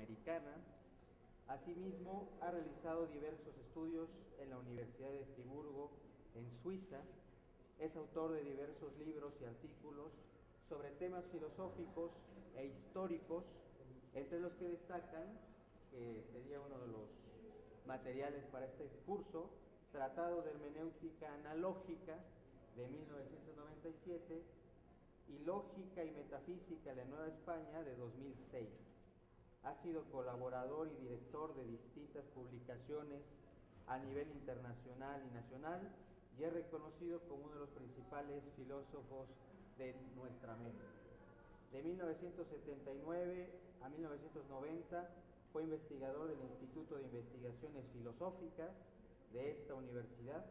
iberoamericana. Asimismo, ha realizado diversos estudios en la Universidad de Friburgo, en Suiza. Es autor de diversos libros y artículos sobre temas filosóficos e históricos, entre los que destacan, que sería uno de los materiales para este curso, Tratado de Hermenéutica Analógica, de 1997, y Lógica y Metafísica de la Nueva España, de 2006. Ha sido colaborador y director de distintas publicaciones a nivel internacional y nacional, y es reconocido como uno de los principales filósofos de nuestra América. De 1979 a 1990 fue investigador del Instituto de Investigaciones Filosóficas de esta universidad,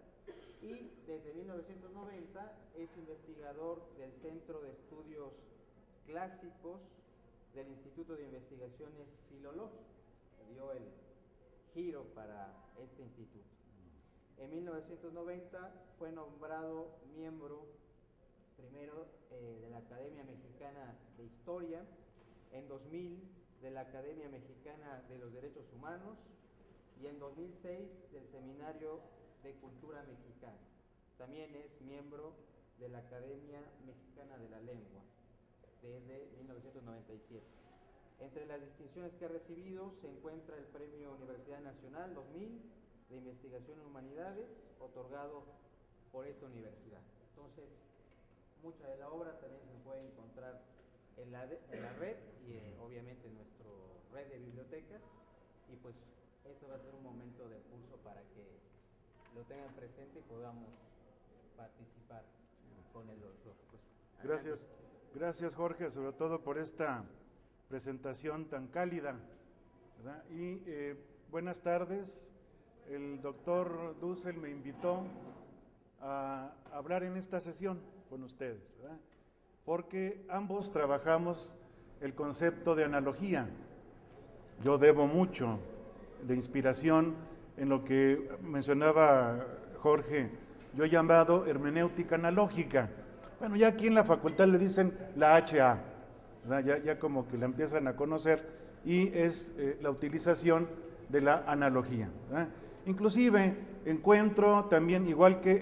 y desde 1990 es investigador del Centro de Estudios Clásicos del Instituto de Investigaciones Filológicas. Dio el giro para este instituto. En 1990 fue nombrado miembro primero de la Academia Mexicana de Historia, en 2000 de la Academia Mexicana de los Derechos Humanos y en 2006 del Seminario de Cultura Mexicana. También es miembro de la Academia Mexicana de la Lengua desde 1997. Entre las distinciones que ha recibido se encuentra el Premio Universidad Nacional 2000 de Investigación en Humanidades, otorgado por esta universidad. Entonces, mucha de la obra también se puede encontrar en la red y obviamente en nuestra red de bibliotecas, y pues esto va a ser un momento del curso para que lo tengan presente y podamos participar con el doctor. Pues, gracias Jorge, sobre todo por esta presentación tan cálida, ¿verdad? Y buenas tardes. El doctor Dussel me invitó a hablar en esta sesión con ustedes, ¿verdad? Porque ambos trabajamos el concepto de analogía. Yo debo mucho de inspiración en lo que mencionaba Jorge, yo he llamado hermenéutica analógica. Bueno, ya aquí en la facultad le dicen la HA, ¿verdad? Ya como que la empiezan a conocer, y es la utilización de la analogía, ¿verdad? Inclusive encuentro también, igual que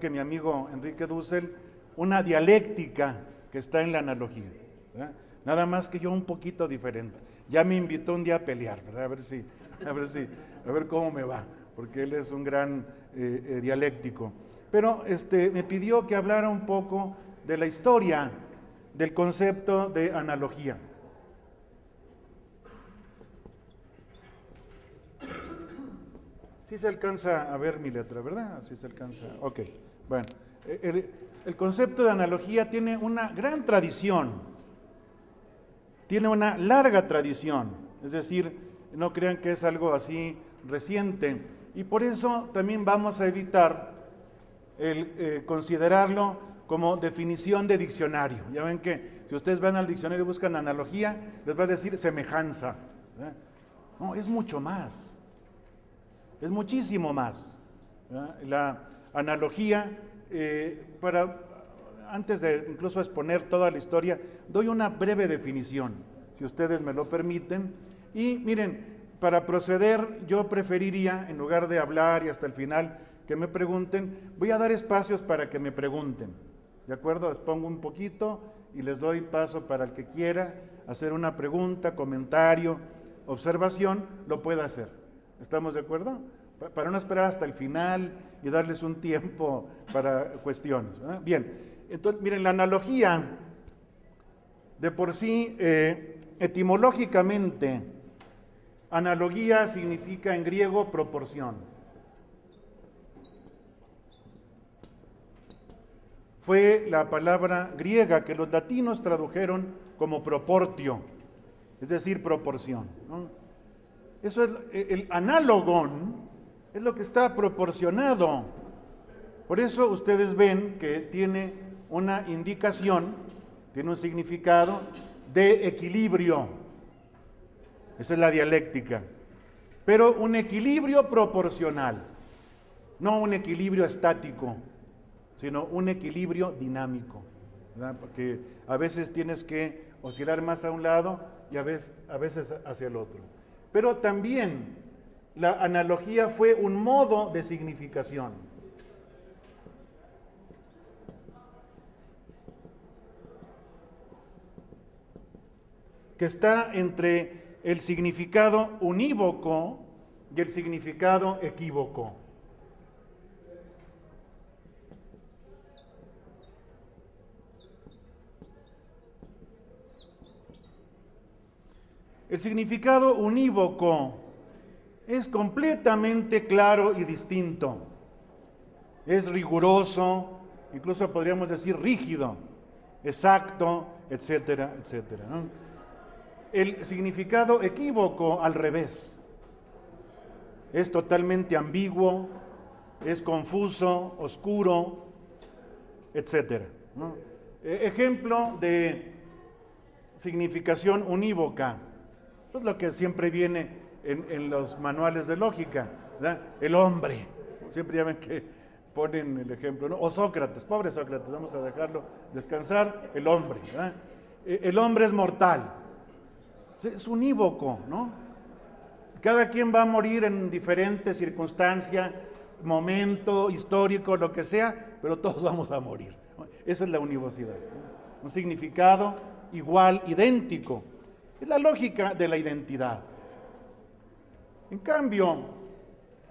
mi amigo Enrique Dussel, una dialéctica que está en la analogía, ¿verdad? Nada más que yo un poquito diferente. Ya me invitó un día a pelear, ¿verdad? A ver cómo me va, porque él es un gran dialéctico. Pero me pidió que hablara un poco de la historia del concepto de analogía. Sí se alcanza a ver mi letra, ¿verdad? Sí se alcanza. Ok, bueno. El concepto de analogía tiene una gran tradición, tiene una larga tradición, es decir, no crean que es algo así reciente, y por eso también vamos a evitar el considerarlo como definición de diccionario. Ya ven que si ustedes van al diccionario y buscan analogía, les va a decir semejanza, ¿verdad? No, es mucho más, es muchísimo más, ¿verdad? La analogía, antes de incluso exponer toda la historia, doy una breve definición, si ustedes me lo permiten. Y miren, para proceder, yo preferiría, en lugar de hablar y hasta el final que me pregunten, voy a dar espacios para que me pregunten, ¿de acuerdo? Les pongo un poquito y les doy paso para el que quiera hacer una pregunta, comentario, observación, lo pueda hacer. ¿Estamos de acuerdo? Para no esperar hasta el final y darles un tiempo para cuestiones, ¿verdad? Bien, entonces miren, la analogía de por sí, etimológicamente, analogía significa en griego proporción. Fue la palabra griega que los latinos tradujeron como proportio, es decir, proporción, ¿no? Eso es el análogón, es lo que está proporcionado. Por eso ustedes ven que tiene una indicación, tiene un significado de equilibrio. Esa es la dialéctica. Pero un equilibrio proporcional, no un equilibrio estático, sino un equilibrio dinámico, ¿verdad? Porque a veces tienes que oscilar más a un lado y a veces hacia el otro. Pero también la analogía fue un modo de significación. Que está entre el significado unívoco y el significado equívoco. El significado unívoco es completamente claro y distinto. Es riguroso, incluso podríamos decir rígido, exacto, etcétera, etcétera, ¿no? El significado equívoco, al revés, es totalmente ambiguo, es confuso, oscuro, etcétera, ¿no? Ejemplo de significación unívoca, es lo que siempre viene en los manuales de lógica, ¿verdad? El hombre, siempre ya ven que ponen el ejemplo, ¿no? O Sócrates, pobre Sócrates, vamos a dejarlo descansar, el hombre, ¿verdad? El hombre es mortal, es unívoco, ¿no? Cada quien va a morir en diferentes circunstancias, momento histórico, lo que sea, pero todos vamos a morir. Esa es la univocidad, ¿no? Un significado igual, idéntico. Es la lógica de la identidad. En cambio,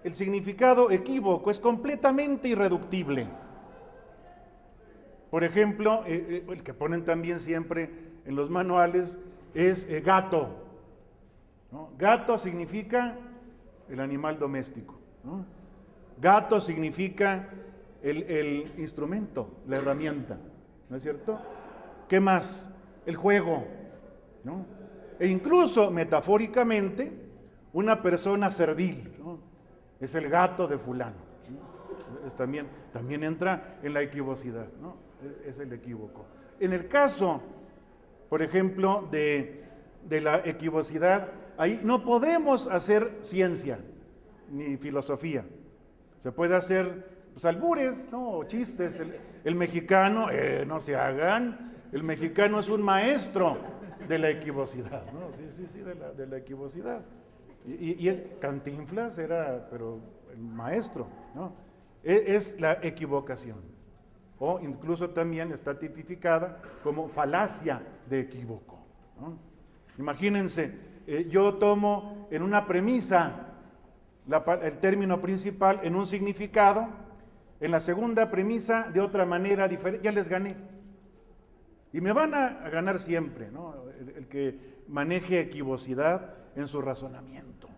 el significado equívoco es completamente irreductible. Por ejemplo, el que ponen también siempre en los manuales es gato, ¿no? Gato significa el animal doméstico, ¿no? Gato significa el instrumento, la herramienta, ¿no es cierto? ¿Qué más? El juego, ¿no? E incluso metafóricamente, una persona servil, ¿no? Es el gato de fulano, ¿no? También entra en la equivocidad, ¿no? Es el equívoco. En el caso, por ejemplo, de la equivocidad, ahí no podemos hacer ciencia ni filosofía. Se puede hacer pues, albures, ¿no? O chistes. El mexicano, no se hagan, el mexicano es un maestro de la equivocidad, ¿no? Sí, de la equivocidad. Y el Cantinflas era, pero el maestro, ¿no? Es la equivocación. O incluso también está tipificada como falacia de equívoco, ¿no? Imagínense, yo tomo en una premisa el término principal en un significado, en la segunda premisa de otra manera diferente, ya les gané. Y me van a ganar siempre, ¿no? El que maneje equivocidad en su razonamiento.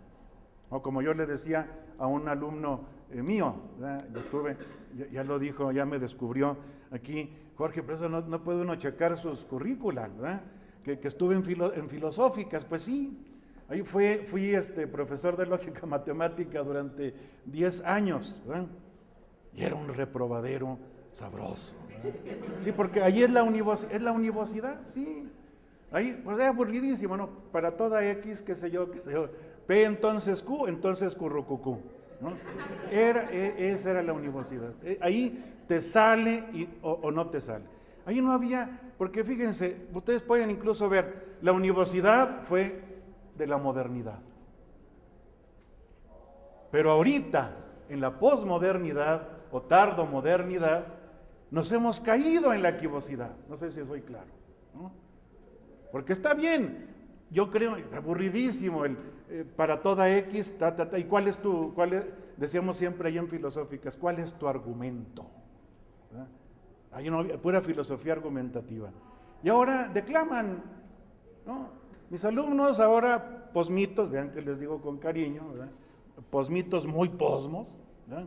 O como yo le decía a un alumno mío, ¿verdad? Yo estuve, ya lo dijo, ya me descubrió aquí, Jorge, pero eso no puede uno checar sus currículas, ¿verdad? Que estuve en filosóficas, pues sí. Ahí fui profesor de lógica matemática durante 10 años, ¿verdad? Y era un reprobadero sabroso, ¿verdad? Sí, porque ahí es la univocidad, sí. Ahí, pues es aburridísimo, ¿no? Para toda X, qué sé yo, P entonces Q, entonces currucucú, ¿no? Esa era la univocidad. Ahí te sale o no te sale. Ahí no había, porque fíjense, ustedes pueden incluso ver, la univocidad fue de la modernidad. Pero ahorita, en la posmodernidad o tardomodernidad, nos hemos caído en la equivocidad. No sé si soy claro, ¿no? Porque está bien, yo creo, es aburridísimo para toda X, ¿y cuál es decíamos siempre ahí en filosóficas, cuál es tu argumento? ¿Verdad? Hay pura filosofía argumentativa. Y ahora declaman, ¿no? Mis alumnos ahora, posmitos, vean que les digo con cariño, ¿verdad? Posmitos muy posmos, ¿verdad?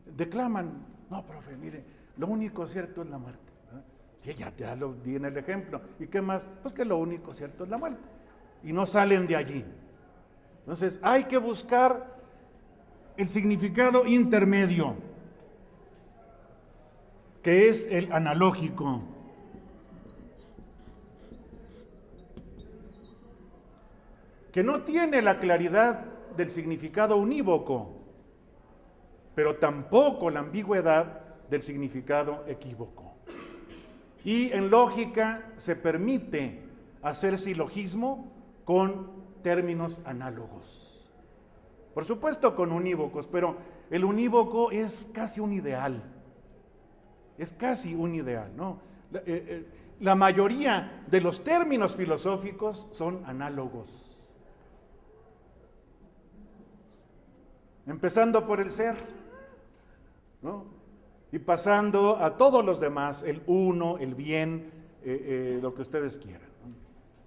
Declaman, no, profe, mire, lo único cierto es la muerte. ¿Verdad? Sí, ya lo di en el ejemplo. ¿Y qué más? Pues que lo único cierto es la muerte. Y no salen de allí. Entonces, hay que buscar el significado intermedio, que es el analógico. Que no tiene la claridad del significado unívoco, pero tampoco la ambigüedad del significado equívoco. Y en lógica se permite hacer silogismo con términos análogos. Por supuesto con unívocos, pero el unívoco es casi un ideal. Es casi un ideal, ¿no? La mayoría de los términos filosóficos son análogos. Empezando por el ser, ¿no? Y pasando a todos los demás, el uno, el bien, lo que ustedes quieran, ¿no?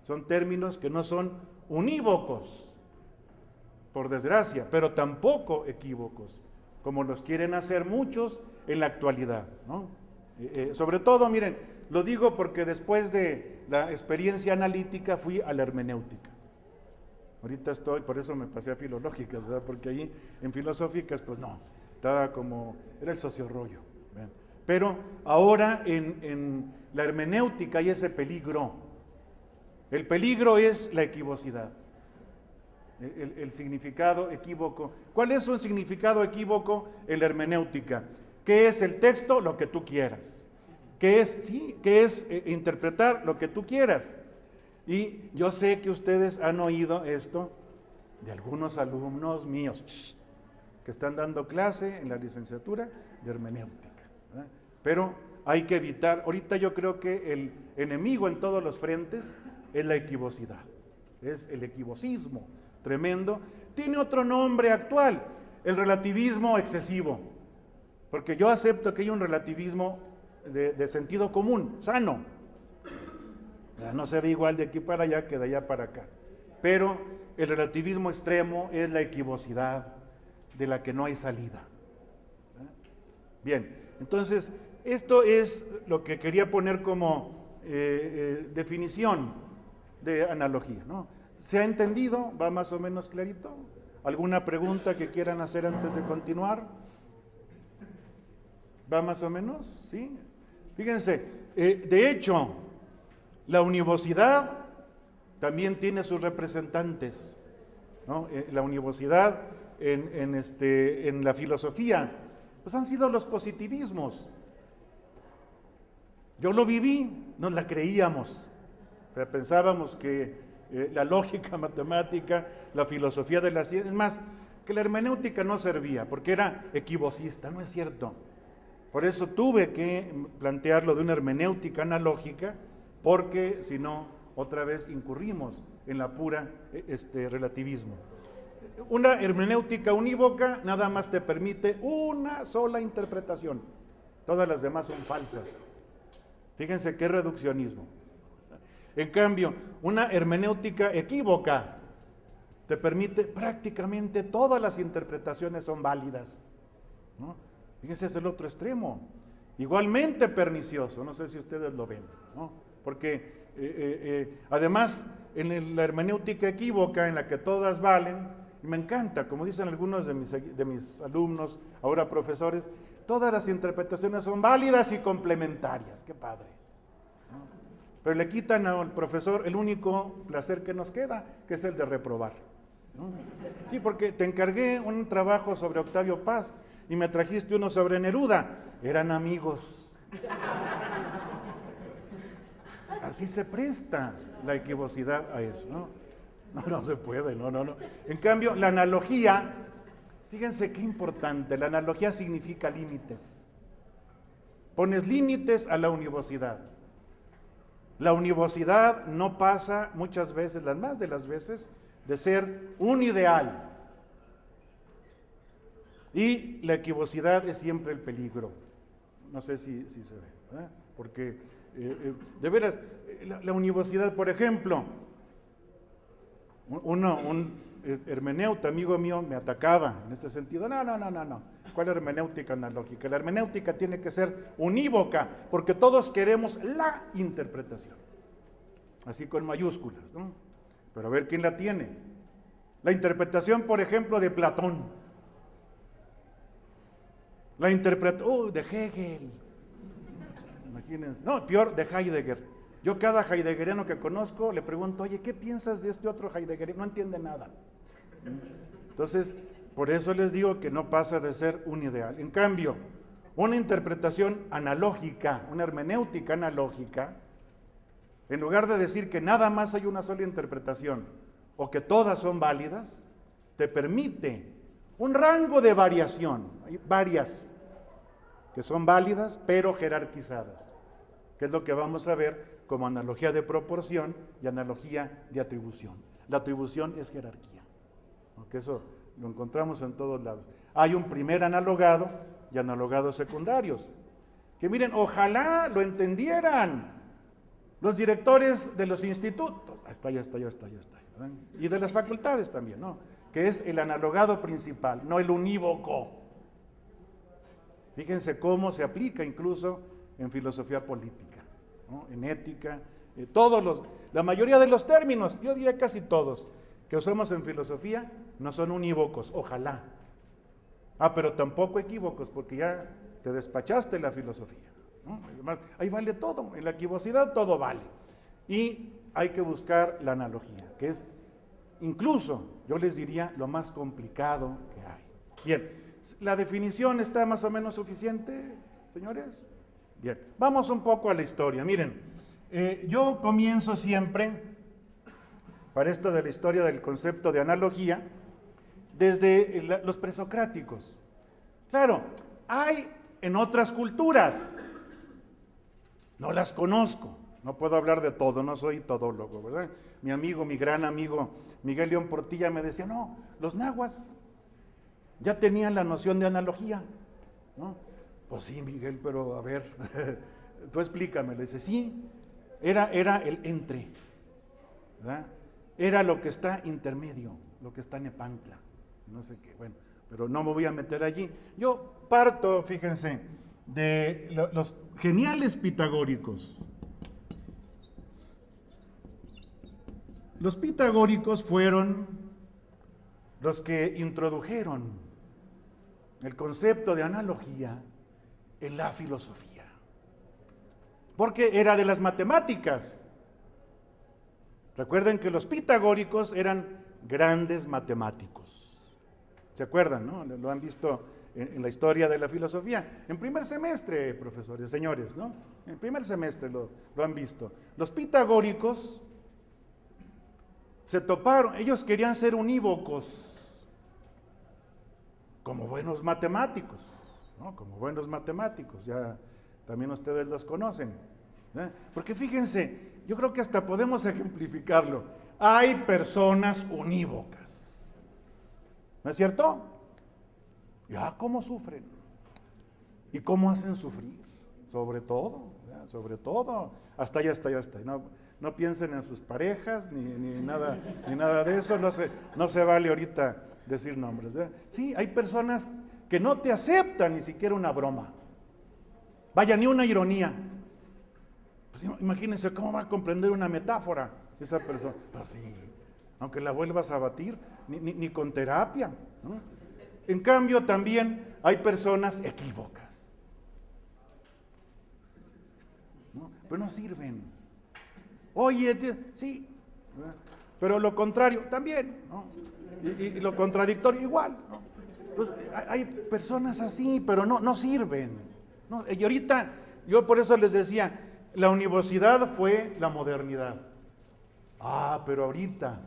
Son términos que no son unívocos, por desgracia, pero tampoco equívocos, como los quieren hacer muchos en la actualidad, ¿no? Sobre todo, miren, lo digo porque después de la experiencia analítica fui a la hermenéutica. Ahorita estoy, por eso me pasé a filológicas, ¿verdad? Porque ahí en filosóficas, pues no, estaba como, era el sociorrollo, ¿verdad? Pero ahora en la hermenéutica hay ese peligro. El peligro es la equivocidad, el significado equívoco. ¿Cuál es un significado equívoco en la hermenéutica? ¿Qué es el texto? Lo que tú quieras. ¿Qué es? Sí, ¿qué es interpretar? Lo que tú quieras. Y yo sé que ustedes han oído esto de algunos alumnos míos que están dando clase en la licenciatura de hermenéutica, ¿verdad? Pero hay que evitar, ahorita yo creo que el enemigo en todos los frentes es la equivocidad, es el equivocismo tremendo. Tiene otro nombre actual, el relativismo excesivo, porque yo acepto que hay un relativismo de sentido común, sano. No se ve igual de aquí para allá que de allá para acá. Pero el relativismo extremo es la equivocidad de la que no hay salida. Bien, entonces esto es lo que quería poner como definición de analogía, ¿no? ¿Se ha entendido? ¿Va más o menos clarito? ¿Alguna pregunta que quieran hacer antes de continuar? ¿Va más o menos? ¿Sí? Fíjense, de hecho, la univocidad también tiene sus representantes, ¿no? La univocidad en la filosofía, pues han sido los positivismos. Yo lo viví, no la creíamos, pero pensábamos que la lógica matemática, la filosofía de la ciencia, es más, que la hermenéutica no servía, porque era equivocista, no es cierto. Por eso tuve que plantearlo de una hermenéutica analógica, porque si no, otra vez incurrimos en la pura relativismo. Una hermenéutica unívoca nada más te permite una sola interpretación, todas las demás son falsas. Fíjense qué reduccionismo. En cambio, una hermenéutica equívoca te permite prácticamente todas las interpretaciones son válidas, ¿no? Fíjense, es el otro extremo, igualmente pernicioso, no sé si ustedes lo ven, ¿no? Porque además en la hermenéutica equívoca en la que todas valen, y me encanta, como dicen algunos de mis alumnos, ahora profesores, todas las interpretaciones son válidas y complementarias, qué padre, ¿no? Pero le quitan al profesor el único placer que nos queda, que es el de reprobar, ¿no? Sí, porque te encargué un trabajo sobre Octavio Paz y me trajiste uno sobre Neruda, eran amigos. Así se presta la equivocidad a eso, ¿no? No se puede, no. En cambio, la analogía, fíjense qué importante, la analogía significa límites. Pones límites a la univocidad. La univocidad no pasa muchas veces, las más de las veces, de ser un ideal. Y la equivocidad es siempre el peligro. No sé si se ve, ¿verdad? Porque de veras, la univocidad, por ejemplo, un hermeneuta, amigo mío, me atacaba en este sentido. No. ¿Cuál hermenéutica analógica? La hermenéutica tiene que ser unívoca, porque todos queremos la interpretación. Así con mayúsculas, ¿no? Pero a ver quién la tiene. La interpretación, por ejemplo, de Platón. La interpretación de Hegel. Imagínense. No, peor, de Heidegger. Yo cada heideggeriano que conozco le pregunto, oye, ¿qué piensas de este otro heideggeriano? No entiende nada. Entonces, por eso les digo que no pasa de ser un ideal. En cambio, una interpretación analógica, una hermenéutica analógica, en lugar de decir que nada más hay una sola interpretación, o que todas son válidas, te permite un rango de variación. Hay varias que son válidas, pero jerarquizadas, que es lo que vamos a ver como analogía de proporción y analogía de atribución. La atribución es jerarquía, porque eso lo encontramos en todos lados. Hay un primer analogado y analogados secundarios, que miren, ojalá lo entendieran los directores de los institutos, ya está, ¿verdad? Y de las facultades también, ¿no? Que es el analogado principal, no el unívoco. Fíjense cómo se aplica incluso en filosofía política, ¿no? En ética, la mayoría de los términos, yo diría casi todos, que usamos en filosofía, no son unívocos, ojalá. Pero tampoco equívocos, porque ya te despachaste la filosofía, ¿no? Además, ahí vale todo, en la equivocidad todo vale. Y hay que buscar la analogía, que es incluso, yo les diría, lo más complicado que hay. Bien, ¿la definición está más o menos suficiente, señores? Bien, vamos un poco a la historia. Miren, yo comienzo siempre, para esto de la historia del concepto de analogía, desde los presocráticos. Claro, hay en otras culturas, no las conozco, no puedo hablar de todo, no soy todólogo, ¿verdad? Mi gran amigo Miguel León Portilla me decía, no, los nahuas ya tenían la noción de analogía, ¿no? Pues sí, Miguel, pero a ver, tú explícame. Le dice, sí, era el entre, ¿verdad? Era lo que está intermedio, lo que está en Epancla, no sé qué, bueno, pero no me voy a meter allí. Yo parto, fíjense, de los geniales pitagóricos. Los pitagóricos fueron los que introdujeron el concepto de analogía en la filosofía, porque era de las matemáticas. Recuerden que los pitagóricos eran grandes matemáticos. ¿Se acuerdan, no? Lo han visto en la historia de la filosofía. En primer semestre, profesores, señores, ¿no? En primer semestre lo han visto. Los pitagóricos se toparon, ellos querían ser unívocos, como buenos matemáticos, ¿no? Como buenos matemáticos, ya también ustedes los conocen, ¿eh? Porque fíjense, yo creo que hasta podemos ejemplificarlo. Hay personas unívocas, ¿no es cierto? Ya, ¿cómo sufren? ¿Y cómo hacen sufrir? Sobre todo, ¿ya? Sobre todo, hasta ya está. No piensen en sus parejas, ni nada de eso, no se vale ahorita decir nombres, ¿verdad? Sí, hay personas que no te aceptan ni siquiera una broma, vaya, ni una ironía. Pues imagínense cómo va a comprender una metáfora esa persona. Pues sí, aunque la vuelvas a batir, ni con terapia, ¿no? En cambio, también hay personas equívocas, ¿no? Pero no sirven. Oye, sí, ¿verdad? Pero lo contrario también, ¿no? Y lo contradictorio igual, ¿no? Pues hay personas así, pero no sirven, ¿no? Y ahorita, yo por eso les decía, la univocidad fue la modernidad. Pero ahorita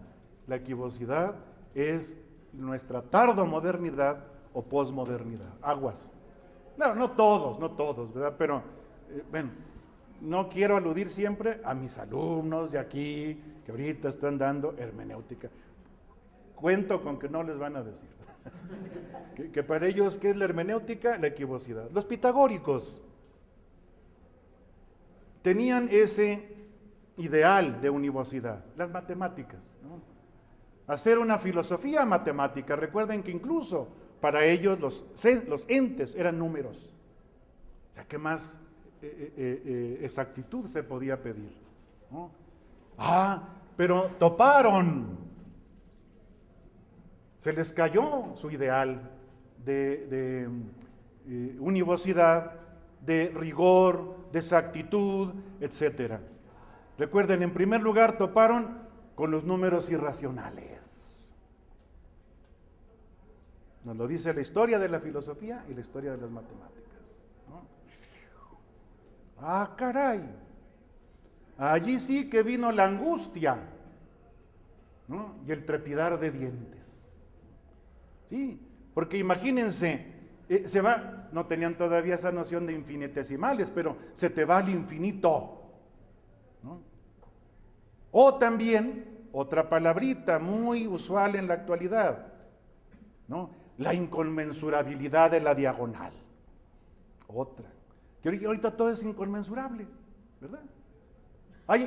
la equivocidad es nuestra tardomodernidad o posmodernidad. Aguas. No todos, ¿verdad? Pero, bueno, no quiero aludir siempre a mis alumnos de aquí, que ahorita están dando hermenéutica. Cuento con que no les van a decir. que para ellos, ¿qué es la hermenéutica? La equivocidad. Los pitagóricos tenían ese ideal de univocidad, las matemáticas, ¿no? Hacer una filosofía matemática. Recuerden que incluso para ellos los entes eran números. O sea, ¿qué más exactitud se podía pedir, ¿no? Pero toparon, se les cayó su ideal de univocidad, de rigor, de exactitud, etcétera. Recuerden, en primer lugar toparon con los números irracionales. Nos lo dice la historia de la filosofía y la historia de las matemáticas, ¿no? Caray, allí sí que vino la angustia, ¿no? Y el trepidar de dientes. Sí, porque imagínense, no tenían todavía esa noción de infinitesimales, pero se te va al infinito, ¿no? O también, otra palabrita muy usual en la actualidad, ¿no? La inconmensurabilidad de la diagonal. Otra. Que ahorita todo es inconmensurable, ¿verdad?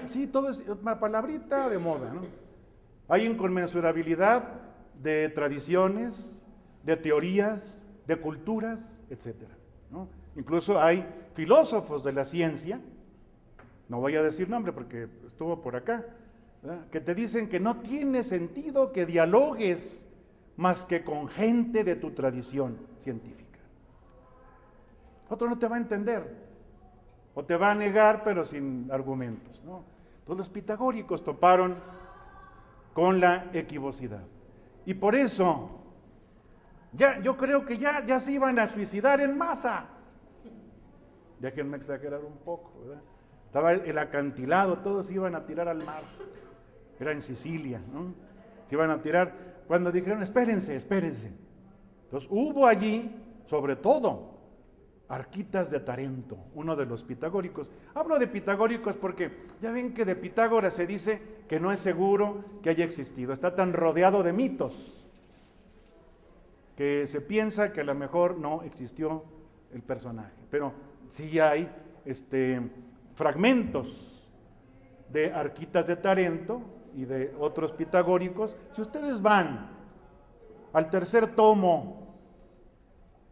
Sí, todo es una palabrita de moda, ¿no? Hay inconmensurabilidad de tradiciones, de teorías, de culturas, etcétera, ¿no? Incluso hay filósofos de la ciencia, no voy a decir nombre porque estuvo por acá, ¿verdad?, que te dicen que no tiene sentido que dialogues más que con gente de tu tradición científica. Otro no te va a entender, o te va a negar, pero sin argumentos, ¿no? Entonces los pitagóricos toparon con la equivocidad. Y por eso, yo creo que ya se iban a suicidar en masa. Déjenme exagerar un poco, ¿verdad? Estaba el acantilado, todos se iban a tirar al mar. Era en Sicilia, ¿no? Se iban a tirar, cuando dijeron, espérense. Entonces hubo allí, sobre todo, Arquitas de Tarento, uno de los pitagóricos. Hablo de pitagóricos porque ya ven que de Pitágoras se dice que no es seguro que haya existido. Está tan rodeado de mitos que se piensa que a lo mejor no existió el personaje. Pero sí hay fragmentos de Arquitas de Tarento y de otros pitagóricos. Si ustedes van al tercer tomo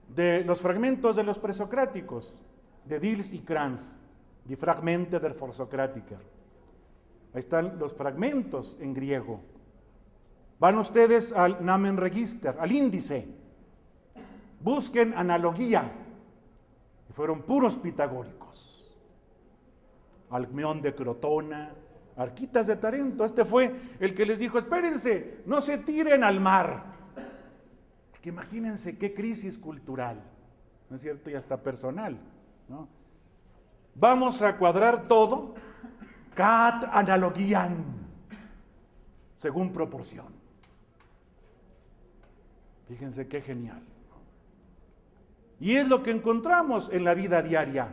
de los fragmentos de los presocráticos, de Diels y Krantz, Die Fragmente der Forsokratiker. Ahí están los fragmentos en griego. Van ustedes al Namenregister, al índice. Busquen analogía. Y fueron puros pitagóricos. Alcmeón de Crotona, Arquitas de Tarento. Este fue el que les dijo, espérense, no se tiren al mar. Que imagínense qué crisis cultural, ¿no es cierto? Y hasta personal, ¿no? Vamos a cuadrar todo, cat analogian, según proporción. Fíjense qué genial, ¿no? Y es lo que encontramos en la vida diaria,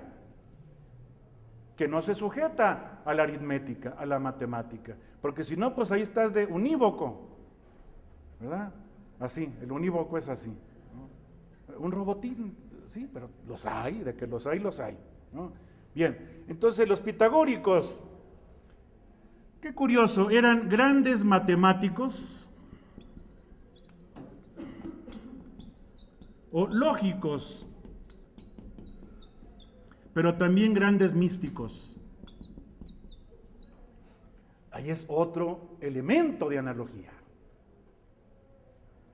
que no se sujeta a la aritmética, a la matemática, porque si no, pues ahí estás de unívoco, ¿verdad? Así, el unívoco es así, ¿no? Un robotín, sí, pero los hay, de que los hay, ¿no? Bien, entonces los pitagóricos, qué curioso, eran grandes matemáticos o lógicos, pero también grandes místicos. Ahí es otro elemento de analogía.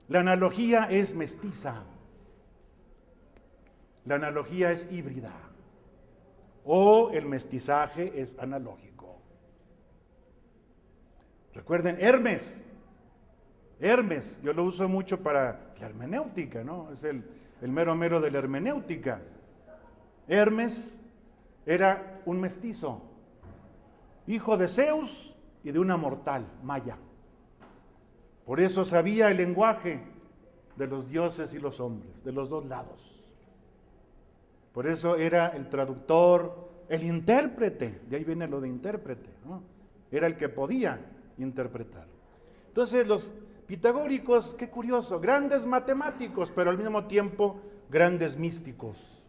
La analogía es mestiza, la analogía es híbrida, o el mestizaje es analógico. Recuerden, Hermes, yo lo uso mucho para la hermenéutica, ¿no? Es el mero de la hermenéutica. Hermes era un mestizo, hijo de Zeus y de una mortal, Maya. Por eso sabía el lenguaje de los dioses y los hombres, de los dos lados. Por eso era el traductor, el intérprete, de ahí viene lo de intérprete, ¿no? Era el que podía interpretar. Entonces los pitagóricos, qué curioso, grandes matemáticos, pero al mismo tiempo grandes místicos.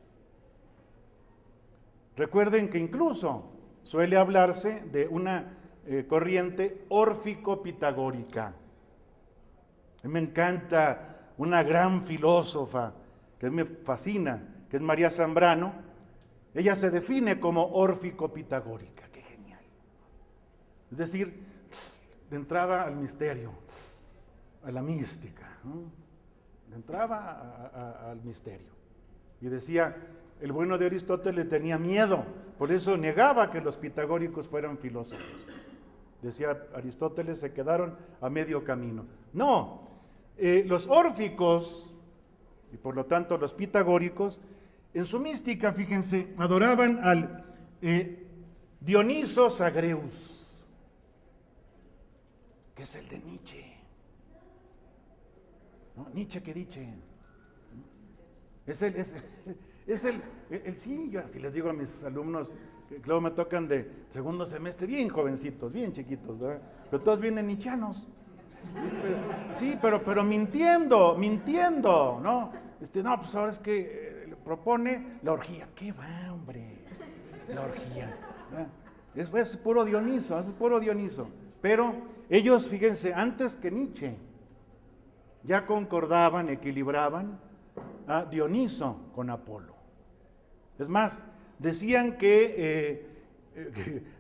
Recuerden que incluso suele hablarse de una corriente órfico-pitagórica. A mí me encanta una gran filósofa que me fascina, que es María Zambrano. Ella se define como órfico-pitagórica. ¡Qué genial! Es decir, de entrada al misterio, a la mística, ¿no? De entrada al misterio. Y decía, el bueno de Aristóteles tenía miedo, por eso negaba que los pitagóricos fueran filósofos. Decía Aristóteles, se quedaron a medio camino. No, los órficos, y por lo tanto los pitagóricos, en su mística, fíjense, adoraban al Dioniso Sagreus. que es el de Nietzsche. ¿No? Nietzsche que dice. Sí, yo así les digo a mis alumnos, que luego me tocan de segundo semestre, bien jovencitos, bien chiquitos, ¿verdad? Pero todos vienen nietzscheanos. Sí, pero mintiendo, ¿no? No, pues ahora es que propone la orgía. ¿Qué va, hombre? La orgía. Es puro Dioniso, es puro Dioniso. Pero ellos, fíjense, antes que Nietzsche, ya concordaban, equilibraban a Dioniso con Apolo. Es más, decían que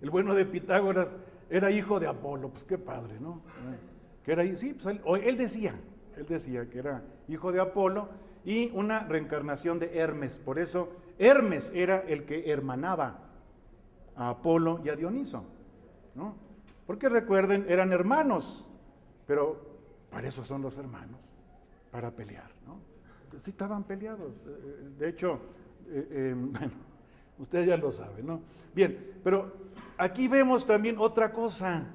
el bueno de Pitágoras era hijo de Apolo. Pues qué padre, ¿no? Que era, sí, pues él decía que era hijo de Apolo y una reencarnación de Hermes. Por eso Hermes era el que hermanaba a Apolo y a Dioniso, ¿no? Porque recuerden, eran hermanos, pero para eso son los hermanos, para pelear, ¿no? Sí estaban peleados. De hecho, bueno, ustedes ya lo saben, ¿no? Bien, pero aquí vemos también otra cosa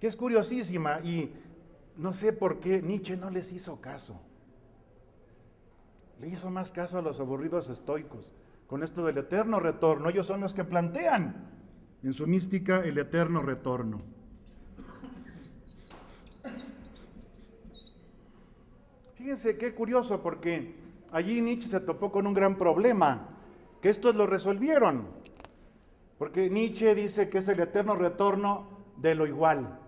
que es curiosísima y no sé por qué Nietzsche no les hizo caso. Le hizo más caso a los aburridos estoicos con esto del eterno retorno. Ellos son los que plantean en su mística el eterno retorno. Fíjense qué curioso, porque allí Nietzsche se topó con un gran problema, que estos lo resolvieron, porque Nietzsche dice que es el eterno retorno de lo igual.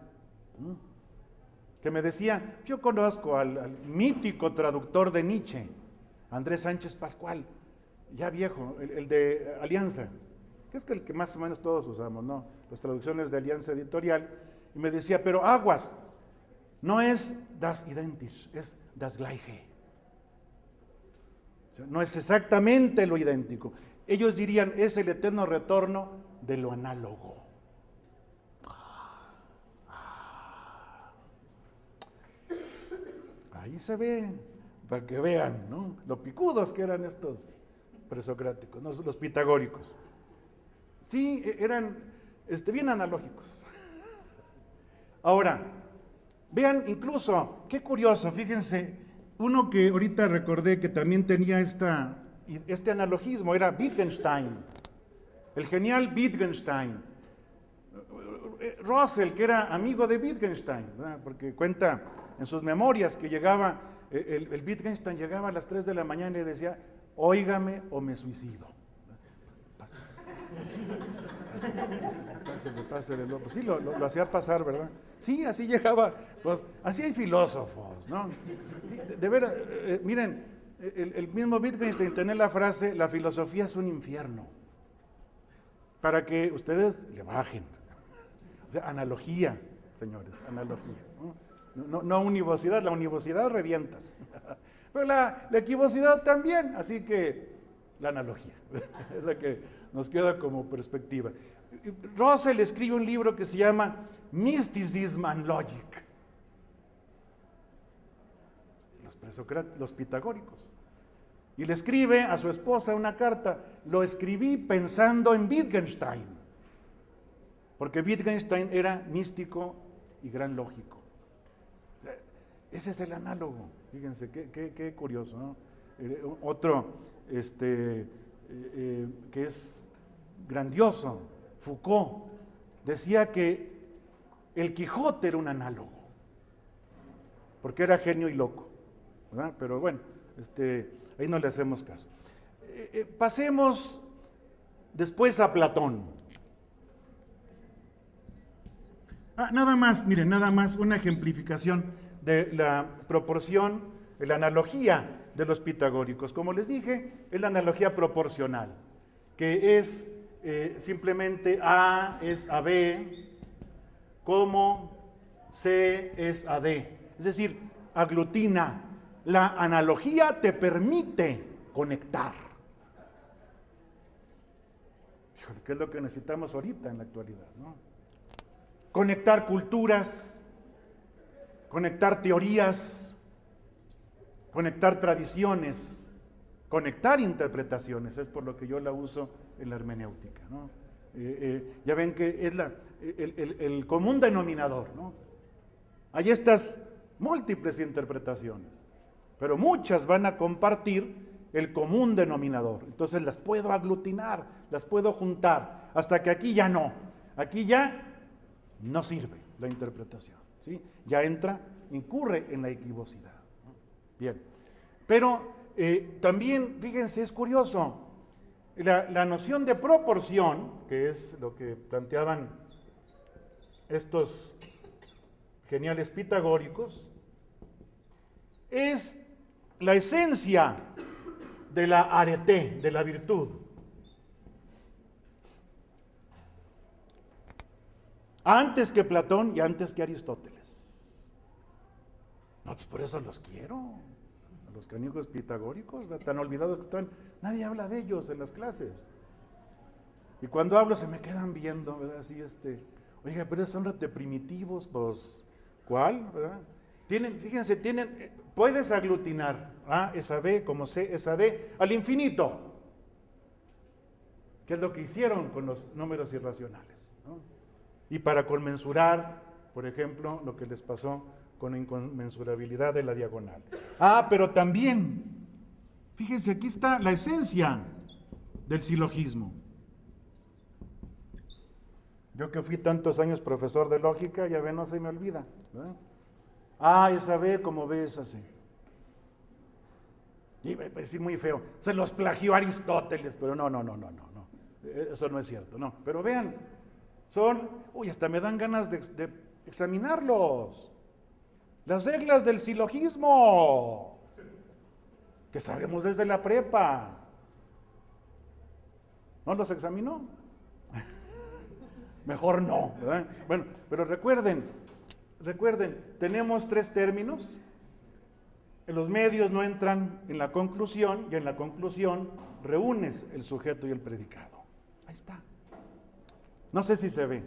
Que me decía, yo conozco al mítico traductor de Nietzsche, Andrés Sánchez Pascual, ya viejo, el de Alianza, que es el que más o menos todos usamos, ¿no? Las traducciones de Alianza Editorial, y me decía, pero aguas, no es das identisch, es das gleiche. O sea, no es exactamente lo idéntico. Ellos dirían, es el eterno retorno de lo análogo. Ahí se ve, para que vean, ¿no? Lo picudos que eran estos presocráticos, ¿no? Los pitagóricos. Sí, eran bien analógicos. Ahora, vean incluso, qué curioso, fíjense, uno que ahorita recordé que también tenía este analogismo, era Wittgenstein, el genial Wittgenstein. Russell, que era amigo de Wittgenstein, ¿verdad? Porque cuenta en sus memorias que llegaba, el Wittgenstein llegaba a las 3 de la mañana y decía, óigame o me suicido. Pásale, loco. Sí, lo hacía pasar, ¿verdad? Sí, así llegaba, pues así hay filósofos, ¿no? De veras, miren, el mismo Wittgenstein tenía la frase, la filosofía es un infierno, para que ustedes le bajen. O sea, analogía, señores, analogía, ¿no? No univocidad, la univocidad revientas, pero la equivocidad también, así que la analogía es la que nos queda como perspectiva. Russell escribe un libro que se llama Mysticism and Logic, los pitagóricos, y le escribe a su esposa una carta, lo escribí pensando en Wittgenstein, porque Wittgenstein era místico y gran lógico. O sea, ese es el análogo, fíjense, qué curioso, ¿no? Otro que es grandioso, Foucault, decía que el Quijote era un análogo, porque era genio y loco, ¿verdad? Pero bueno, ahí no le hacemos caso. Pasemos después a Platón. Nada más, miren, nada más una ejemplificación de la proporción, de la analogía de los pitagóricos. Como les dije, es la analogía proporcional, que es simplemente A es a B, como C es a D. Es decir, aglutina. La analogía te permite conectar. Híjole, ¿qué es lo que necesitamos ahorita en la actualidad, ¿no? Conectar culturas, conectar teorías, conectar tradiciones, conectar interpretaciones, es por lo que yo la uso en la hermenéutica, ¿no? Ya ven que es el común denominador, ¿no? Hay estas múltiples interpretaciones, pero muchas van a compartir el común denominador. Entonces las puedo aglutinar, las puedo juntar, hasta que aquí ya no. Aquí ya no sirve la interpretación, ¿sí? Ya incurre en la equivocidad. Bien, pero también, fíjense, es curioso, la noción de proporción, que es lo que planteaban estos geniales pitagóricos, es la esencia de la arete, de la virtud. Antes que Platón y antes que Aristóteles. No, pues por eso los quiero, a los canijos pitagóricos, tan olvidados que están. Nadie habla de ellos en las clases. Y cuando hablo se me quedan viendo, ¿verdad? Así, oiga, pero son rete primitivos, pues, ¿cuál? ¿Verdad? Fíjense, puedes aglutinar A, esa B, como C, esa D, al infinito, que es lo que hicieron con los números irracionales, ¿no? Y para conmensurar, por ejemplo, lo que les pasó con la inconmensurabilidad de la diagonal. Pero también, fíjense, aquí está la esencia del silogismo. Yo que fui tantos años profesor de lógica, ya ven, no se me olvida, ¿verdad? Esa B como B, esa C. Y va a decir muy feo, se los plagió Aristóteles, pero no, eso no es cierto, no. Pero vean, hasta me dan ganas de examinarlos. Las reglas del silogismo, que sabemos desde la prepa. ¿No los examinó? Mejor no, ¿verdad? Bueno, pero recuerden, tenemos 3 términos. En los medios no entran en la conclusión, y en la conclusión reúnes el sujeto y el predicado. Ahí está. No sé si se ve.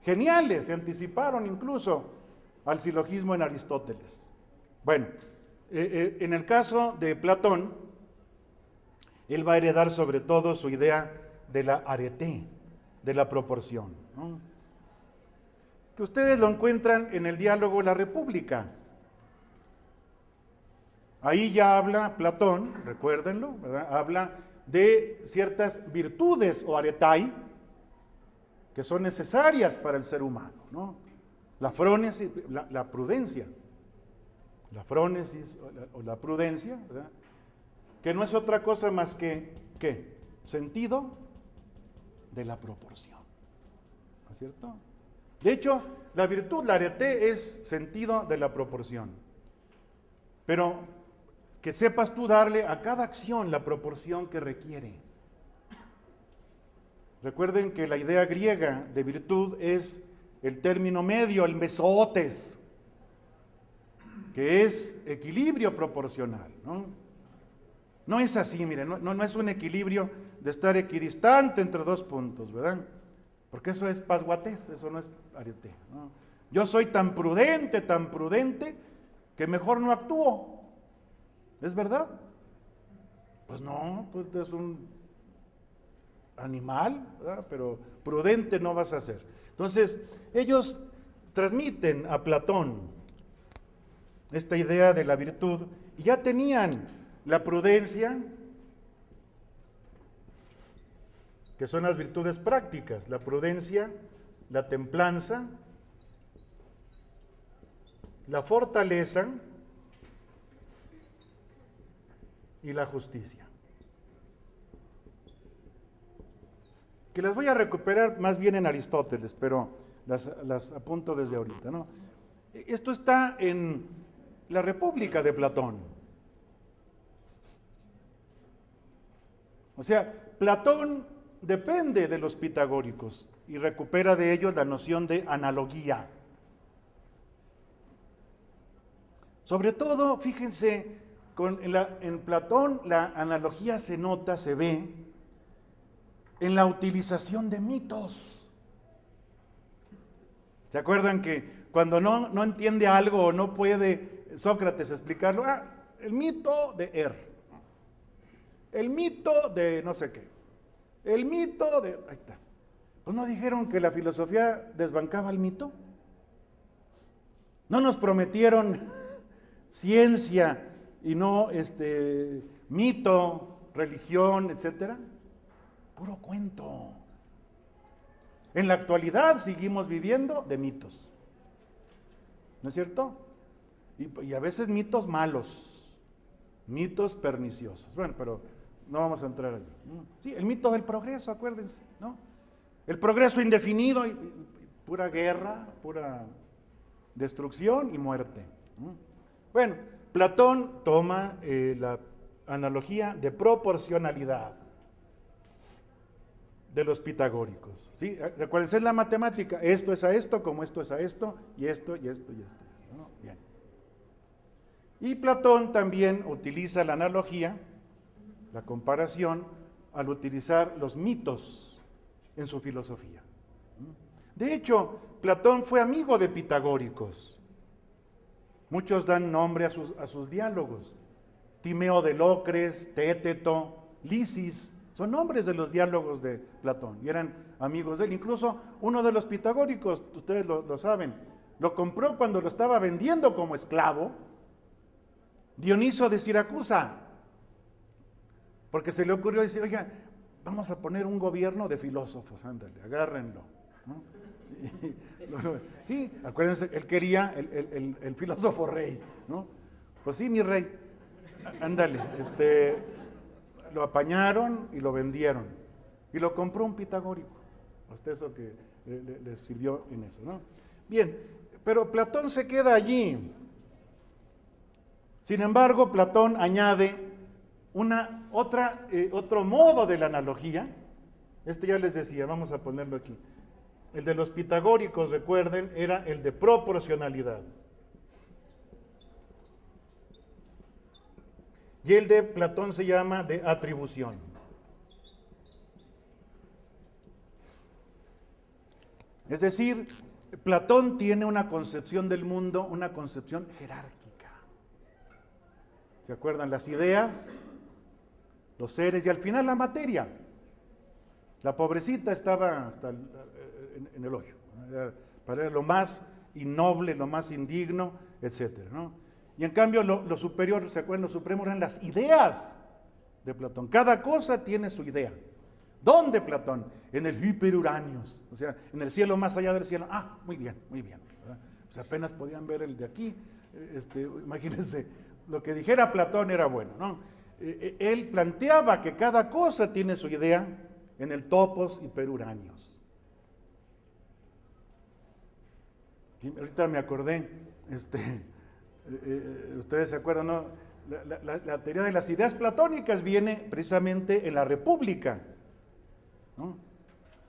Geniales, se anticiparon incluso al silogismo en Aristóteles. Bueno, en el caso de Platón, él va a heredar sobre todo su idea de la arete, de la proporción, ¿no? Que ustedes lo encuentran en el diálogo La República. Ahí ya habla Platón, recuérdenlo, ¿verdad? Habla de ciertas virtudes o aretai que son necesarias para el ser humano, ¿no? La frónesis, la prudencia, la frónesis o la prudencia, ¿verdad? Que no es otra cosa más que, ¿qué? Sentido de la proporción, ¿no es cierto? De hecho, la virtud, la arete, es sentido de la proporción. Pero que sepas tú darle a cada acción la proporción que requiere. Recuerden que la idea griega de virtud es el término medio, el mesotes, que es equilibrio proporcional, ¿no? No es así, miren, no es un equilibrio de estar equidistante entre 2 puntos, ¿verdad? Porque eso es pasguatés, eso no es arete, ¿no? Yo soy tan prudente, que mejor no actúo. ¿Es verdad? Pues no, tú eres un animal, ¿verdad? Pero prudente no vas a ser. Entonces, ellos transmiten a Platón esta idea de la virtud y ya tenían la prudencia, que son las virtudes prácticas, la prudencia, la templanza, la fortaleza y la justicia. Que las voy a recuperar más bien en Aristóteles, pero las apunto desde ahorita, ¿no? Esto está en La República de Platón. O sea, Platón depende de los pitagóricos y recupera de ellos la noción de analogía. Sobre todo, fíjense, en Platón la analogía se nota, se ve, en la utilización de mitos. ¿Se acuerdan que cuando no entiende algo o no puede Sócrates explicarlo? El mito de el mito de no sé qué, el mito de... Ahí está. Pues no dijeron que la filosofía desbancaba el mito. No nos prometieron ciencia y no mito, religión, etcétera. Puro cuento. En la actualidad seguimos viviendo de mitos. ¿No es cierto? Y a veces mitos malos, mitos perniciosos. Bueno, pero no vamos a entrar allí. Sí, el mito del progreso, acuérdense, ¿no? El progreso indefinido, y pura guerra, pura destrucción y muerte. Bueno, Platón toma la analogía de proporcionalidad de los pitagóricos. ¿Sí? Recuerden, es la matemática. Esto es a esto, como esto es a esto, y esto, y esto, y esto, y esto, ¿no? Bien. Y Platón también utiliza la analogía, la comparación, al utilizar los mitos en su filosofía. De hecho, Platón fue amigo de pitagóricos. Muchos dan nombre a sus diálogos. Timeo de Locres, Téteto, Lisis, son nombres de los diálogos de Platón y eran amigos de él. Incluso uno de los pitagóricos, ustedes lo saben, lo compró cuando lo estaba vendiendo como esclavo, Dioniso de Siracusa, porque se le ocurrió decir, oiga, vamos a poner un gobierno de filósofos, ándale, agárrenlo, ¿no? Sí, acuérdense, él quería el filósofo rey, ¿no? Pues sí, mi rey, ándale, lo apañaron y lo vendieron, y lo compró un pitagórico, hasta eso que le sirvió en eso, ¿no? Bien, pero Platón se queda allí. Sin embargo, Platón añade otro modo de la analogía. Ya les decía, vamos a ponerlo aquí. El de los pitagóricos, recuerden, era el de proporcionalidad. Y el de Platón se llama de atribución. Es decir, Platón tiene una concepción del mundo, una concepción jerárquica. ¿Se acuerdan? Las ideas, los seres y al final la materia. La pobrecita estaba hasta en el hoyo. Era lo más innoble, lo más indigno, etcétera, ¿no? Y en cambio lo superior, ¿se acuerdan? Lo supremo eran las ideas de Platón. Cada cosa tiene su idea. ¿Dónde, Platón? En el hiperuranios, o sea, en el cielo más allá del cielo. Ah, muy bien, ¿verdad? O sea, apenas podían ver el de aquí. Imagínense, lo que dijera Platón era bueno, ¿no? Él planteaba que cada cosa tiene su idea en el topos hiperuranios. Sí, ahorita me acordé, ustedes se acuerdan, ¿no? La teoría de las ideas platónicas viene precisamente en la República, ¿no?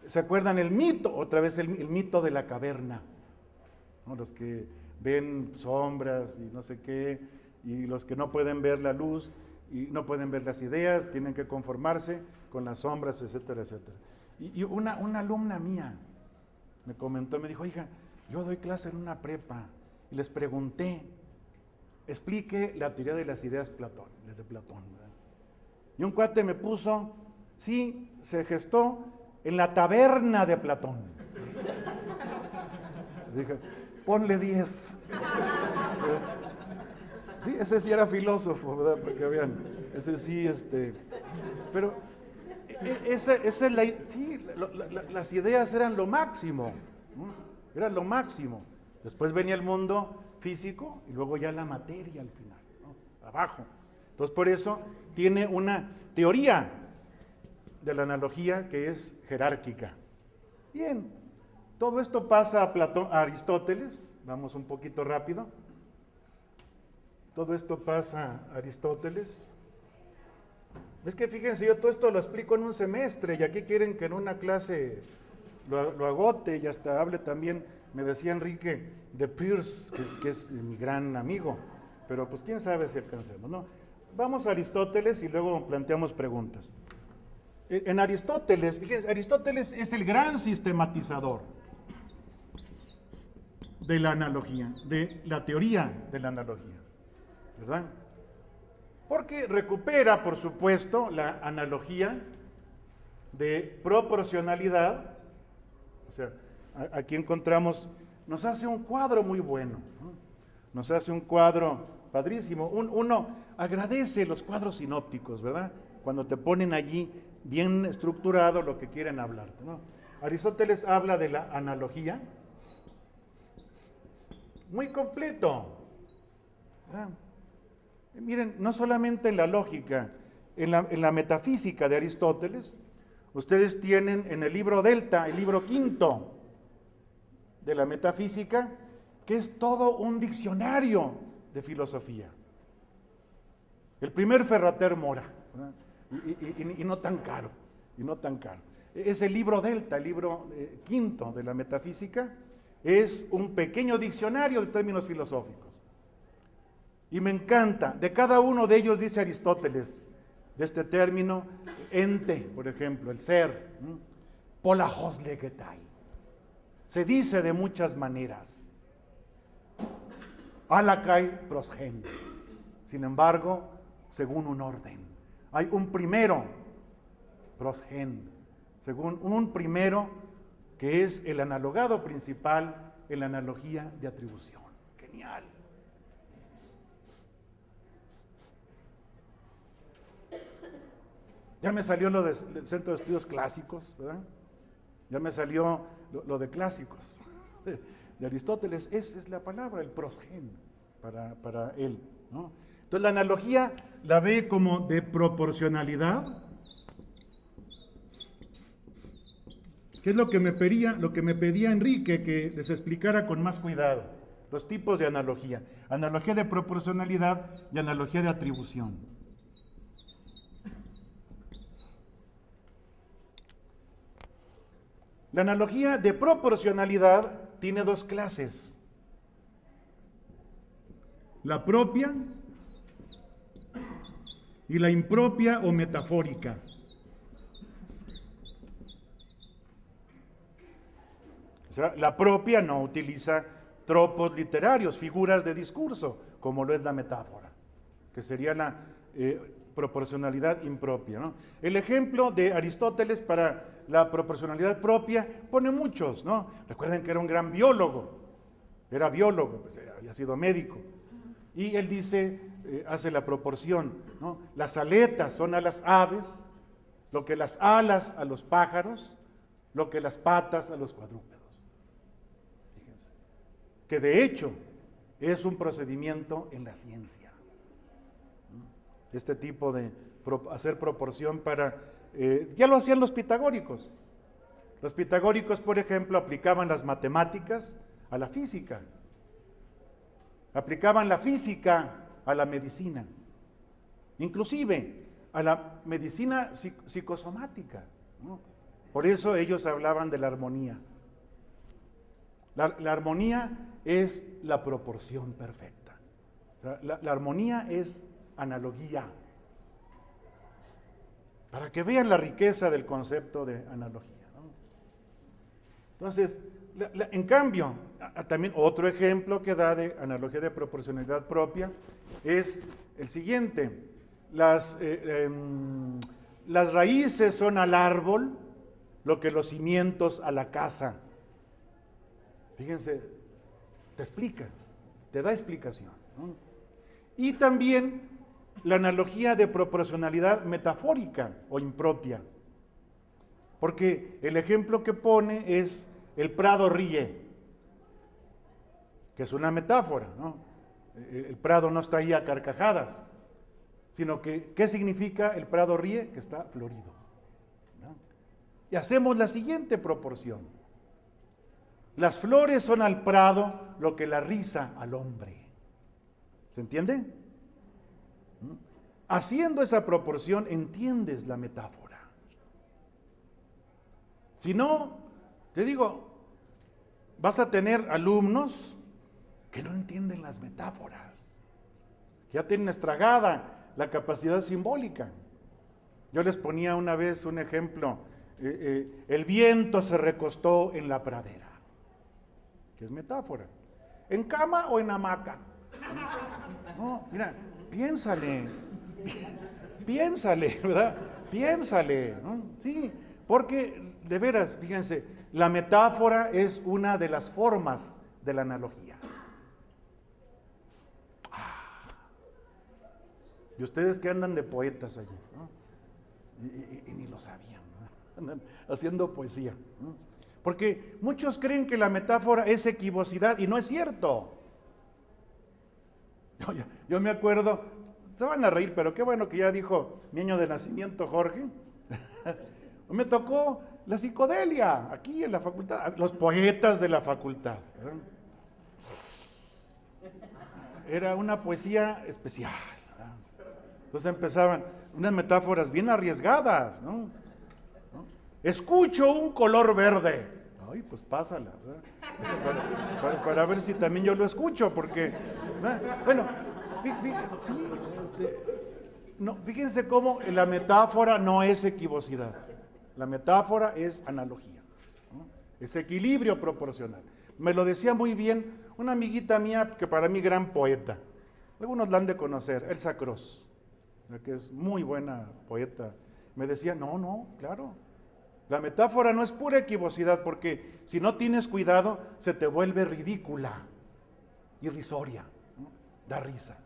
¿Se acuerdan el mito? Otra vez el mito de la caverna, ¿no? Los que ven sombras y no sé qué, y los que no pueden ver la luz y no pueden ver las ideas, tienen que conformarse con las sombras, etcétera, etcétera. Y una alumna mía me comentó, me dijo, hija, yo doy clase en una prepa y les pregunté, explique la teoría de las ideas de Platón, ¿verdad? Y un cuate me puso, sí, se gestó en la taberna de Platón. Dije, ponle 10. Sí, ese sí era filósofo, ¿verdad? Porque vean, ese sí, pero las ideas eran lo máximo, ¿no? Eran lo máximo. Después venía el mundo físico y luego ya la materia al final, ¿no? Abajo. Entonces, por eso tiene una teoría de la analogía que es jerárquica. Bien, todo esto pasa a Aristóteles, vamos un poquito rápido. Todo esto pasa a Aristóteles. Es que fíjense, yo todo esto lo explico en un semestre y aquí quieren que en una clase lo agote y hasta hable también, me decía Enrique de Peirce, que es mi gran amigo, pero pues quién sabe si alcancemos, ¿no? Vamos a Aristóteles y luego planteamos preguntas. En Aristóteles, fíjense, Aristóteles es el gran sistematizador de la analogía, de la teoría de la analogía, ¿verdad? Porque recupera, por supuesto, la analogía de proporcionalidad. O sea, aquí encontramos, nos hace un cuadro muy bueno, ¿no? nos hace un cuadro padrísimo. Uno agradece los cuadros sinópticos, ¿verdad? Cuando te ponen allí bien estructurado lo que quieren hablarte, ¿no? Aristóteles habla de la analogía, muy completo, ¿verdad? Miren, no solamente en la lógica, en la metafísica de Aristóteles, ustedes tienen en el libro Delta, el libro quinto de la metafísica, que es todo un diccionario de filosofía. El primer Ferrater Mora, ¿verdad? Y no tan caro, Es el libro Delta, el libro quinto de la metafísica, es un pequeño diccionario de términos filosóficos. Y me encanta, de cada uno de ellos dice Aristóteles, de este término, ente, por ejemplo, el ser, polajos legetai. Se dice de muchas maneras. Alakai prosgen. Sin embargo, según un orden. Hay un primero, prosgen, según un primero que es el analogado principal en la analogía de atribución. Genial. Ya me salió lo del Centro de Estudios Clásicos, ¿verdad? Ya me salió lo de clásicos de Aristóteles. Esa es la palabra, el prosgen, para él, ¿no? Entonces la analogía la ve como de proporcionalidad, que es lo que me pedía Enrique que les explicara con más cuidado, los tipos de analogía. Analogía de proporcionalidad y analogía de atribución. La analogía de proporcionalidad tiene dos clases. La propia y la impropia o metafórica. O sea, la propia no utiliza tropos literarios, figuras de discurso, como lo es la metáfora, que sería la proporcionalidad impropia, ¿no? El ejemplo de Aristóteles para la proporcionalidad propia pone muchos, ¿no? Recuerden que era un gran biólogo, pues, había sido médico, y él dice, hace la proporción, ¿no? Las aletas son a las aves, lo que las alas a los pájaros, lo que las patas a los cuadrúpedos. Fíjense, que de hecho es un procedimiento en la ciencia. Este tipo de hacer proporción para... ya lo hacían los pitagóricos. Los pitagóricos, por ejemplo, aplicaban las matemáticas a la física. Aplicaban la física a la medicina. Inclusive a la medicina psicosomática, ¿no? Por eso ellos hablaban de la armonía. La armonía es la proporción perfecta. O sea, la armonía es analogía. Para que vean la riqueza del concepto de analogía, ¿no? Entonces, en cambio, también otro ejemplo que da de analogía de proporcionalidad propia es el siguiente. Las raíces son al árbol lo que los cimientos a la casa. Fíjense, te explica, te da explicación, ¿no? Y también la analogía de proporcionalidad metafórica o impropia, porque el ejemplo que pone es el prado ríe, que es una metáfora, ¿no? El prado no está ahí a carcajadas, sino que, ¿qué significa el prado ríe? Que está florido, ¿no? Y hacemos la siguiente proporción. Las flores son al prado lo que la risa al hombre. ¿Se entiende? Haciendo esa proporción entiendes la metáfora. Si no, te digo, vas a tener alumnos que no entienden las metáforas, que ya tienen estragada la capacidad simbólica. Yo les ponía una vez un ejemplo, el viento se recostó en la pradera, que es metáfora. ¿En cama o en hamaca? No, mira, piénsale, ¿verdad? Piénsale, ¿no? Sí, porque de veras, fíjense, la metáfora es una de las formas de la analogía. Y ustedes que andan de poetas allí, ¿no? Y ni lo sabían, ¿no? Andan haciendo poesía, ¿no? Porque muchos creen que la metáfora es equivocidad y no es cierto. Yo me acuerdo, se van a reír, pero qué bueno que ya dijo mi año de nacimiento Jorge. Me tocó la psicodelia aquí en la facultad, los poetas de la facultad, ¿verdad? Era una poesía especial, ¿verdad? Entonces empezaban unas metáforas bien arriesgadas, ¿no? Escucho un color verde. Ay, pues pásala, ¿verdad? Para ver si también yo lo escucho, porque, ¿verdad? Bueno, sí, no, fíjense cómo la metáfora no es equivocidad. La metáfora es analogía, ¿no? Es equilibrio proporcional. Me lo decía muy bien una amiguita mía, que para mí gran poeta. Algunos la han de conocer, Elsa Cross, que es muy buena poeta. Me decía, no, claro. La metáfora no es pura equivocidad, porque si no tienes cuidado, se te vuelve ridícula, irrisoria, ¿no? Da risa,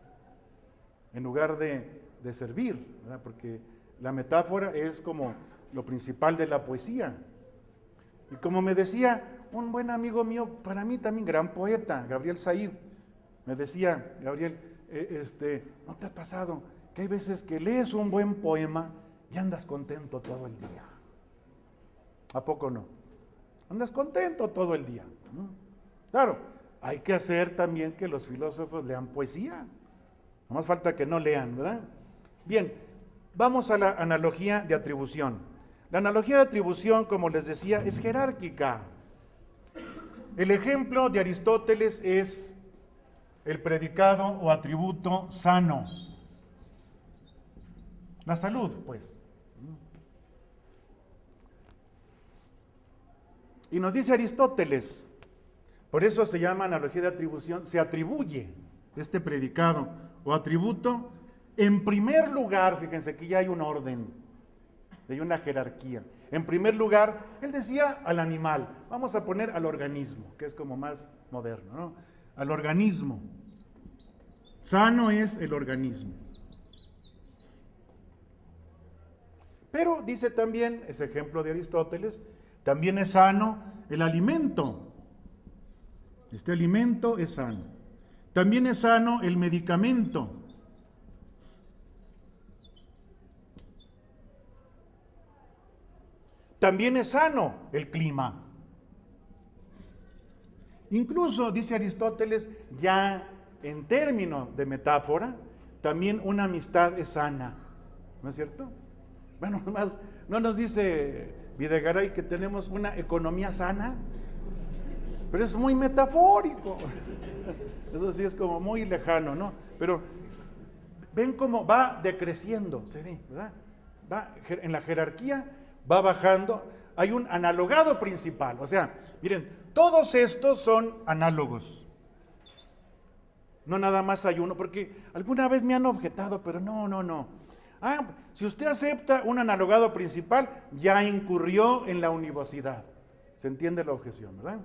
en lugar de servir, ¿verdad? Porque la metáfora es como lo principal de la poesía. Y como me decía un buen amigo mío, para mí también gran poeta, Gabriel Said, me decía, Gabriel, ¿no te ha pasado que hay veces que lees un buen poema y andas contento todo el día? ¿A poco no? Andas contento todo el día, ¿no? Claro, hay que hacer también que los filósofos lean poesía. No más falta que no lean, ¿verdad? Bien, vamos a la analogía de atribución. La analogía de atribución, como les decía, es jerárquica. El ejemplo de Aristóteles es el predicado o atributo sano. La salud, pues. Y nos dice Aristóteles, por eso se llama analogía de atribución, se atribuye este predicado o atributo en primer lugar, fíjense, aquí ya hay un orden, hay una jerarquía. En primer lugar, él decía al animal, vamos a poner al organismo, que es como más moderno, ¿no? Al organismo. Sano es el organismo. Pero dice también, ese ejemplo de Aristóteles, también es sano el alimento. Este alimento es sano. También es sano el medicamento. También es sano el clima. Incluso, dice Aristóteles, ya en términos de metáfora, también una amistad es sana. ¿No es cierto? Bueno, nomás, no nos dice Videgaray que tenemos una economía sana, pero es muy metafórico. Eso sí es como muy lejano, ¿no? Pero ven cómo va decreciendo, se ve, ¿verdad? Va en la jerarquía, va bajando, hay un analogado principal, o sea, miren, todos estos son análogos. No nada más hay uno, porque alguna vez me han objetado, pero no. Si usted acepta un analogado principal, ya incurrió en la univocidad. ¿Se entiende la objeción, verdad?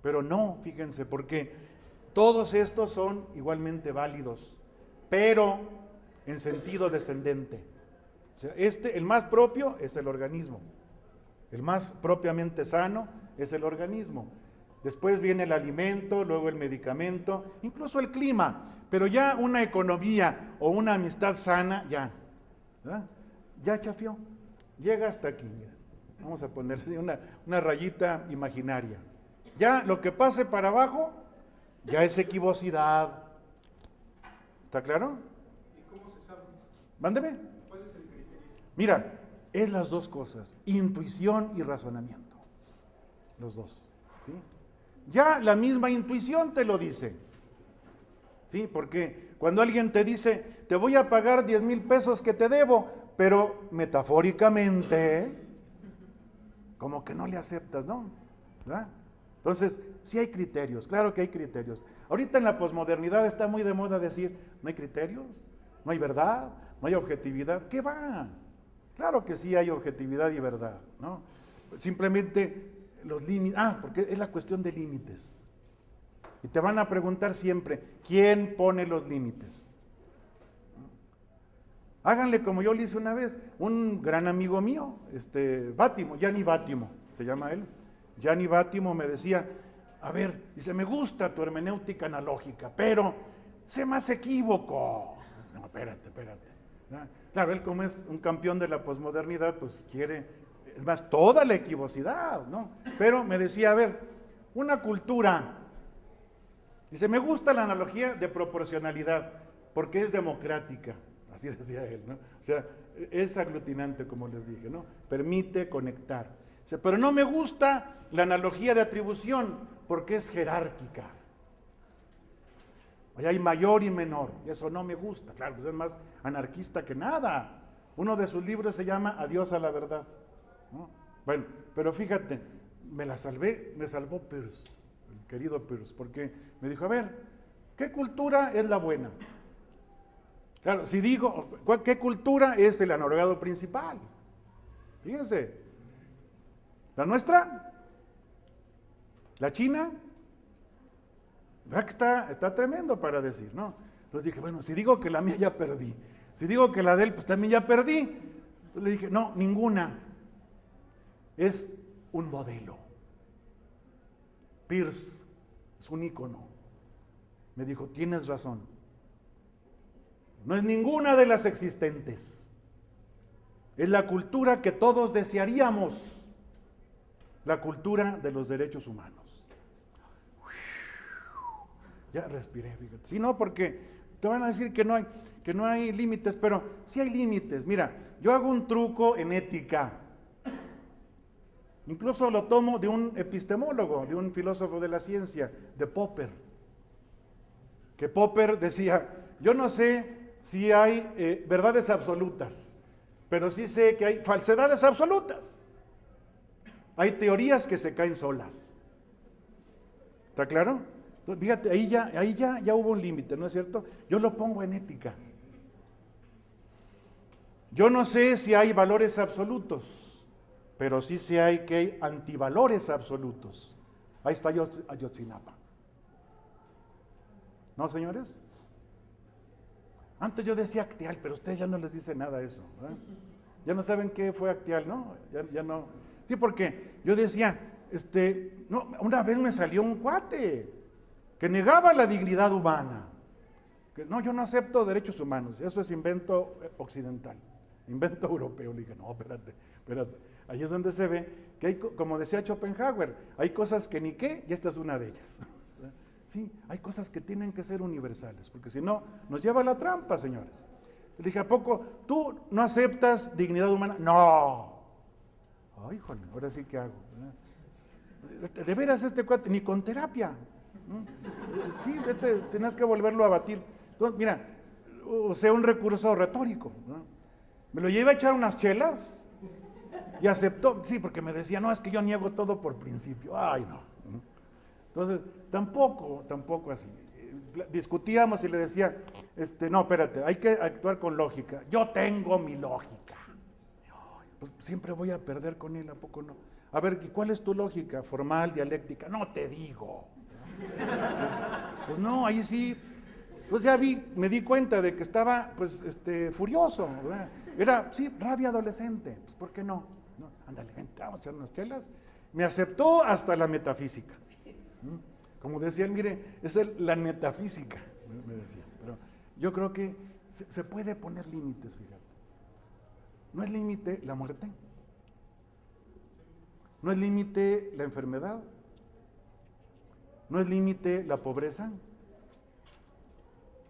Pero no, fíjense, porque todos estos son igualmente válidos, pero en sentido descendente. O sea, el más propio es el organismo. El más propiamente sano es el organismo. Después viene el alimento, luego el medicamento, incluso el clima. Pero ya una economía o una amistad sana, ya, ¿verdad? Ya chafió. Llega hasta aquí, mira. Vamos a ponerle una rayita imaginaria. Ya lo que pase para abajo, ya es equivocidad. ¿Está claro? ¿Y cómo se sabe? Mándeme. ¿Cuál es el criterio? Mira, es las dos cosas, intuición y razonamiento. Los dos, ¿sí? Ya la misma intuición te lo dice. ¿Sí? Porque cuando alguien te dice, te voy a pagar 10,000 pesos que te debo, pero metafóricamente, como que no le aceptas, ¿no? ¿Verdad? Entonces, sí hay criterios, claro que hay criterios. Ahorita en la posmodernidad está muy de moda decir, no hay criterios, no hay verdad, no hay objetividad. ¿Qué va? Claro que sí hay objetividad y verdad, ¿no? Simplemente los límites, porque es la cuestión de límites. Y te van a preguntar siempre, ¿quién pone los límites? Háganle como yo le hice una vez. Un gran amigo mío, Bátimo, Gianni Bátimo, se llama él. Gianni Bátimo me decía, a ver, dice, me gusta tu hermenéutica analógica, pero sé más equívoco. No, espérate. ¿No? Claro, él como es un campeón de la posmodernidad, pues quiere, es más, toda la equivocidad, ¿no? Pero me decía, a ver, una cultura, dice, me gusta la analogía de proporcionalidad, porque es democrática. Así decía él, ¿no? O sea, es aglutinante, como les dije, ¿no? Permite conectar. O sea, pero no me gusta la analogía de atribución, porque es jerárquica. Allá hay mayor y menor, y eso no me gusta. Claro, pues es más anarquista que nada. Uno de sus libros se llama Adiós a la verdad, ¿no? Bueno, pero fíjate, me salvó Peirce, el querido Peirce, porque me dijo, a ver, ¿qué cultura es la buena? Claro, si digo, ¿qué cultura es el anorgado principal? Fíjense, ¿la nuestra? ¿La China? ¿Verdad que está tremendo para decir, no? Entonces dije, bueno, si digo que la mía ya perdí, si digo que la de él, pues también ya perdí. Entonces le dije, no, ninguna. Es un modelo. Peirce es un ícono. Me dijo, tienes razón. No es ninguna de las existentes. Es la cultura que todos desearíamos. La cultura de los derechos humanos. Ya respiré, fíjate. Si no, porque te van a decir que no hay límites, pero sí hay límites. Mira, yo hago un truco en ética. Incluso lo tomo de un epistemólogo, de un filósofo de la ciencia, de Popper. Que Popper decía, yo no sé si hay verdades absolutas, pero sí sé que hay falsedades absolutas. Hay teorías que se caen solas. ¿Está claro? Entonces, fíjate, ahí ya hubo un límite, ¿no es cierto? Yo lo pongo en ética. Yo no sé si hay valores absolutos, pero sí sé que hay antivalores absolutos. Ahí está Ayotzinapa. ¿No, señores? Antes yo decía Acteal, pero ustedes ya no les dice nada eso, ¿verdad? Ya no saben qué fue Acteal, ¿no? Ya no. Sí, porque yo decía, no, una vez me salió un cuate que negaba la dignidad humana. Que no, yo no acepto derechos humanos, eso es invento occidental, invento europeo. Le dije, no, espérate. Ahí es donde se ve que hay, como decía Schopenhauer, hay cosas que ni qué, y esta es una de ellas. Sí, hay cosas que tienen que ser universales, porque si no, nos lleva a la trampa, señores. Le dije, ¿a poco tú no aceptas dignidad humana? No. Ay, híjole, ahora sí que hago. De veras cuate, ni con terapia. Sí, tenías que volverlo a batir. Entonces, mira, o sea, un recurso retórico, ¿no? Me lo llevé a echar unas chelas y aceptó. Sí, porque me decía, no, es que yo niego todo por principio. Ay, no. Entonces, tampoco así. Discutíamos y le decía, no, espérate, hay que actuar con lógica. Yo tengo mi lógica. Pues siempre voy a perder con él, ¿a poco no? A ver, ¿y cuál es tu lógica? Formal, dialéctica. No te digo. Pues no, ahí sí. Pues ya me di cuenta de que estaba, pues, furioso, ¿verdad? Era, sí, rabia adolescente. Pues, ¿por qué no? Ándale, vente, vamos a echar unas chelas. Me aceptó hasta la metafísica. Como decían, mire, es la metafísica, me decían. Pero yo creo que se puede poner límites, fíjate. No es límite la muerte. No es límite la enfermedad. No es límite la pobreza.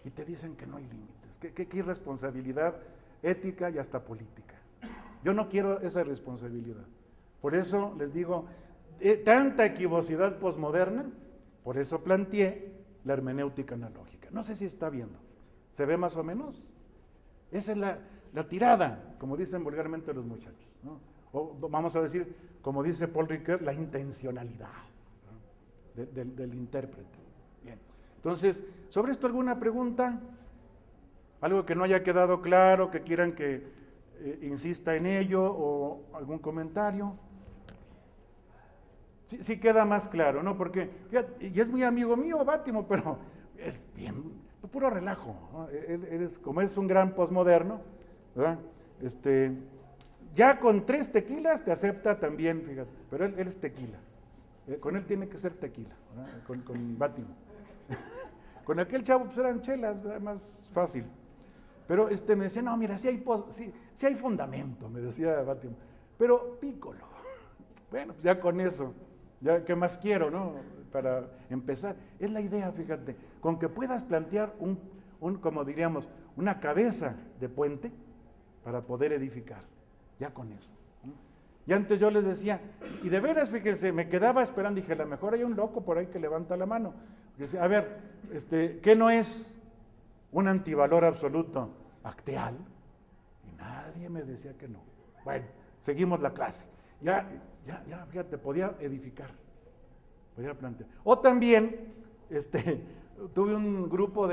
Y te dicen que no hay límites. ¿Qué irresponsabilidad ética y hasta política? Yo no quiero esa irresponsabilidad. Por eso les digo, tanta equivocidad posmoderna, por eso planteé la hermenéutica analógica. No sé si está viendo. ¿Se ve más o menos? Esa es la tirada, como dicen vulgarmente los muchachos, ¿no? O vamos a decir, como dice Paul Ricoeur, la intencionalidad, ¿no? del intérprete. Bien. Entonces, ¿sobre esto alguna pregunta? ¿Algo que no haya quedado claro, que quieran que insista en ello, o algún comentario? Sí queda más claro, ¿no? Porque, fíjate, y es muy amigo mío, Bátimo, pero es bien, puro relajo, ¿no? Como es un gran posmoderno, ¿verdad? Ya con 3 tequilas te acepta también, fíjate, pero él es tequila. Con él tiene que ser tequila, ¿verdad? Con Bátimo. Con aquel chavo pues eran chelas, ¿verdad? Más fácil. Pero me decía, no, mira, sí hay fundamento, me decía Bátimo, pero pícolo. Bueno, pues ya con eso, ya qué más quiero, ¿no? Para empezar. Es la idea, fíjate, con que puedas plantear como diríamos, una cabeza de puente para poder edificar. Ya con eso. Y antes yo les decía, y de veras, fíjense, me quedaba esperando, dije, a lo mejor hay un loco por ahí que levanta la mano. Y decía, a ver, ¿qué no es un antivalor absoluto? Acteal. Y nadie me decía que no. Bueno, seguimos la clase. Ya, fíjate, podía edificar, podía plantear. O también, tuve un grupo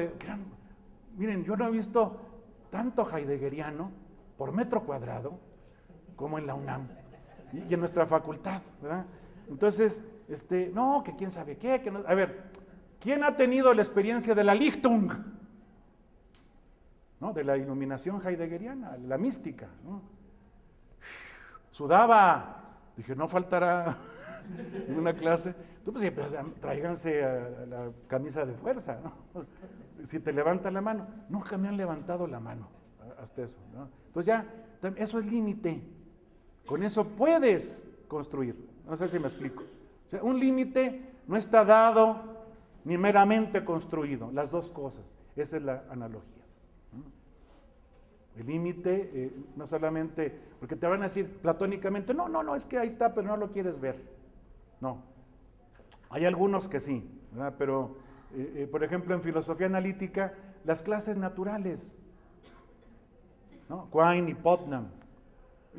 miren, yo no he visto tanto heideggeriano por metro cuadrado como en la UNAM y en nuestra facultad, ¿verdad? Entonces, no, que quién sabe qué, que no. A ver, ¿quién ha tenido la experiencia de la Lichtung? ¿No? De la iluminación heideggeriana, la mística, ¿no? Sudaba, dije, no faltará en una clase. Pues, tráiganse a la camisa de fuerza, ¿no? Si te levanta la mano, nunca me han levantado la mano, hasta eso, ¿no? Entonces ya, eso es límite, con eso puedes construir, no sé si me explico. O sea, un límite no está dado ni meramente construido, las dos cosas, esa es la analogía. El límite, no solamente, porque te van a decir platónicamente, no, es que ahí está, pero no lo quieres ver. No, hay algunos que sí, ¿verdad? Pero, por ejemplo, en filosofía analítica, las clases naturales, ¿no? Quine y Putnam.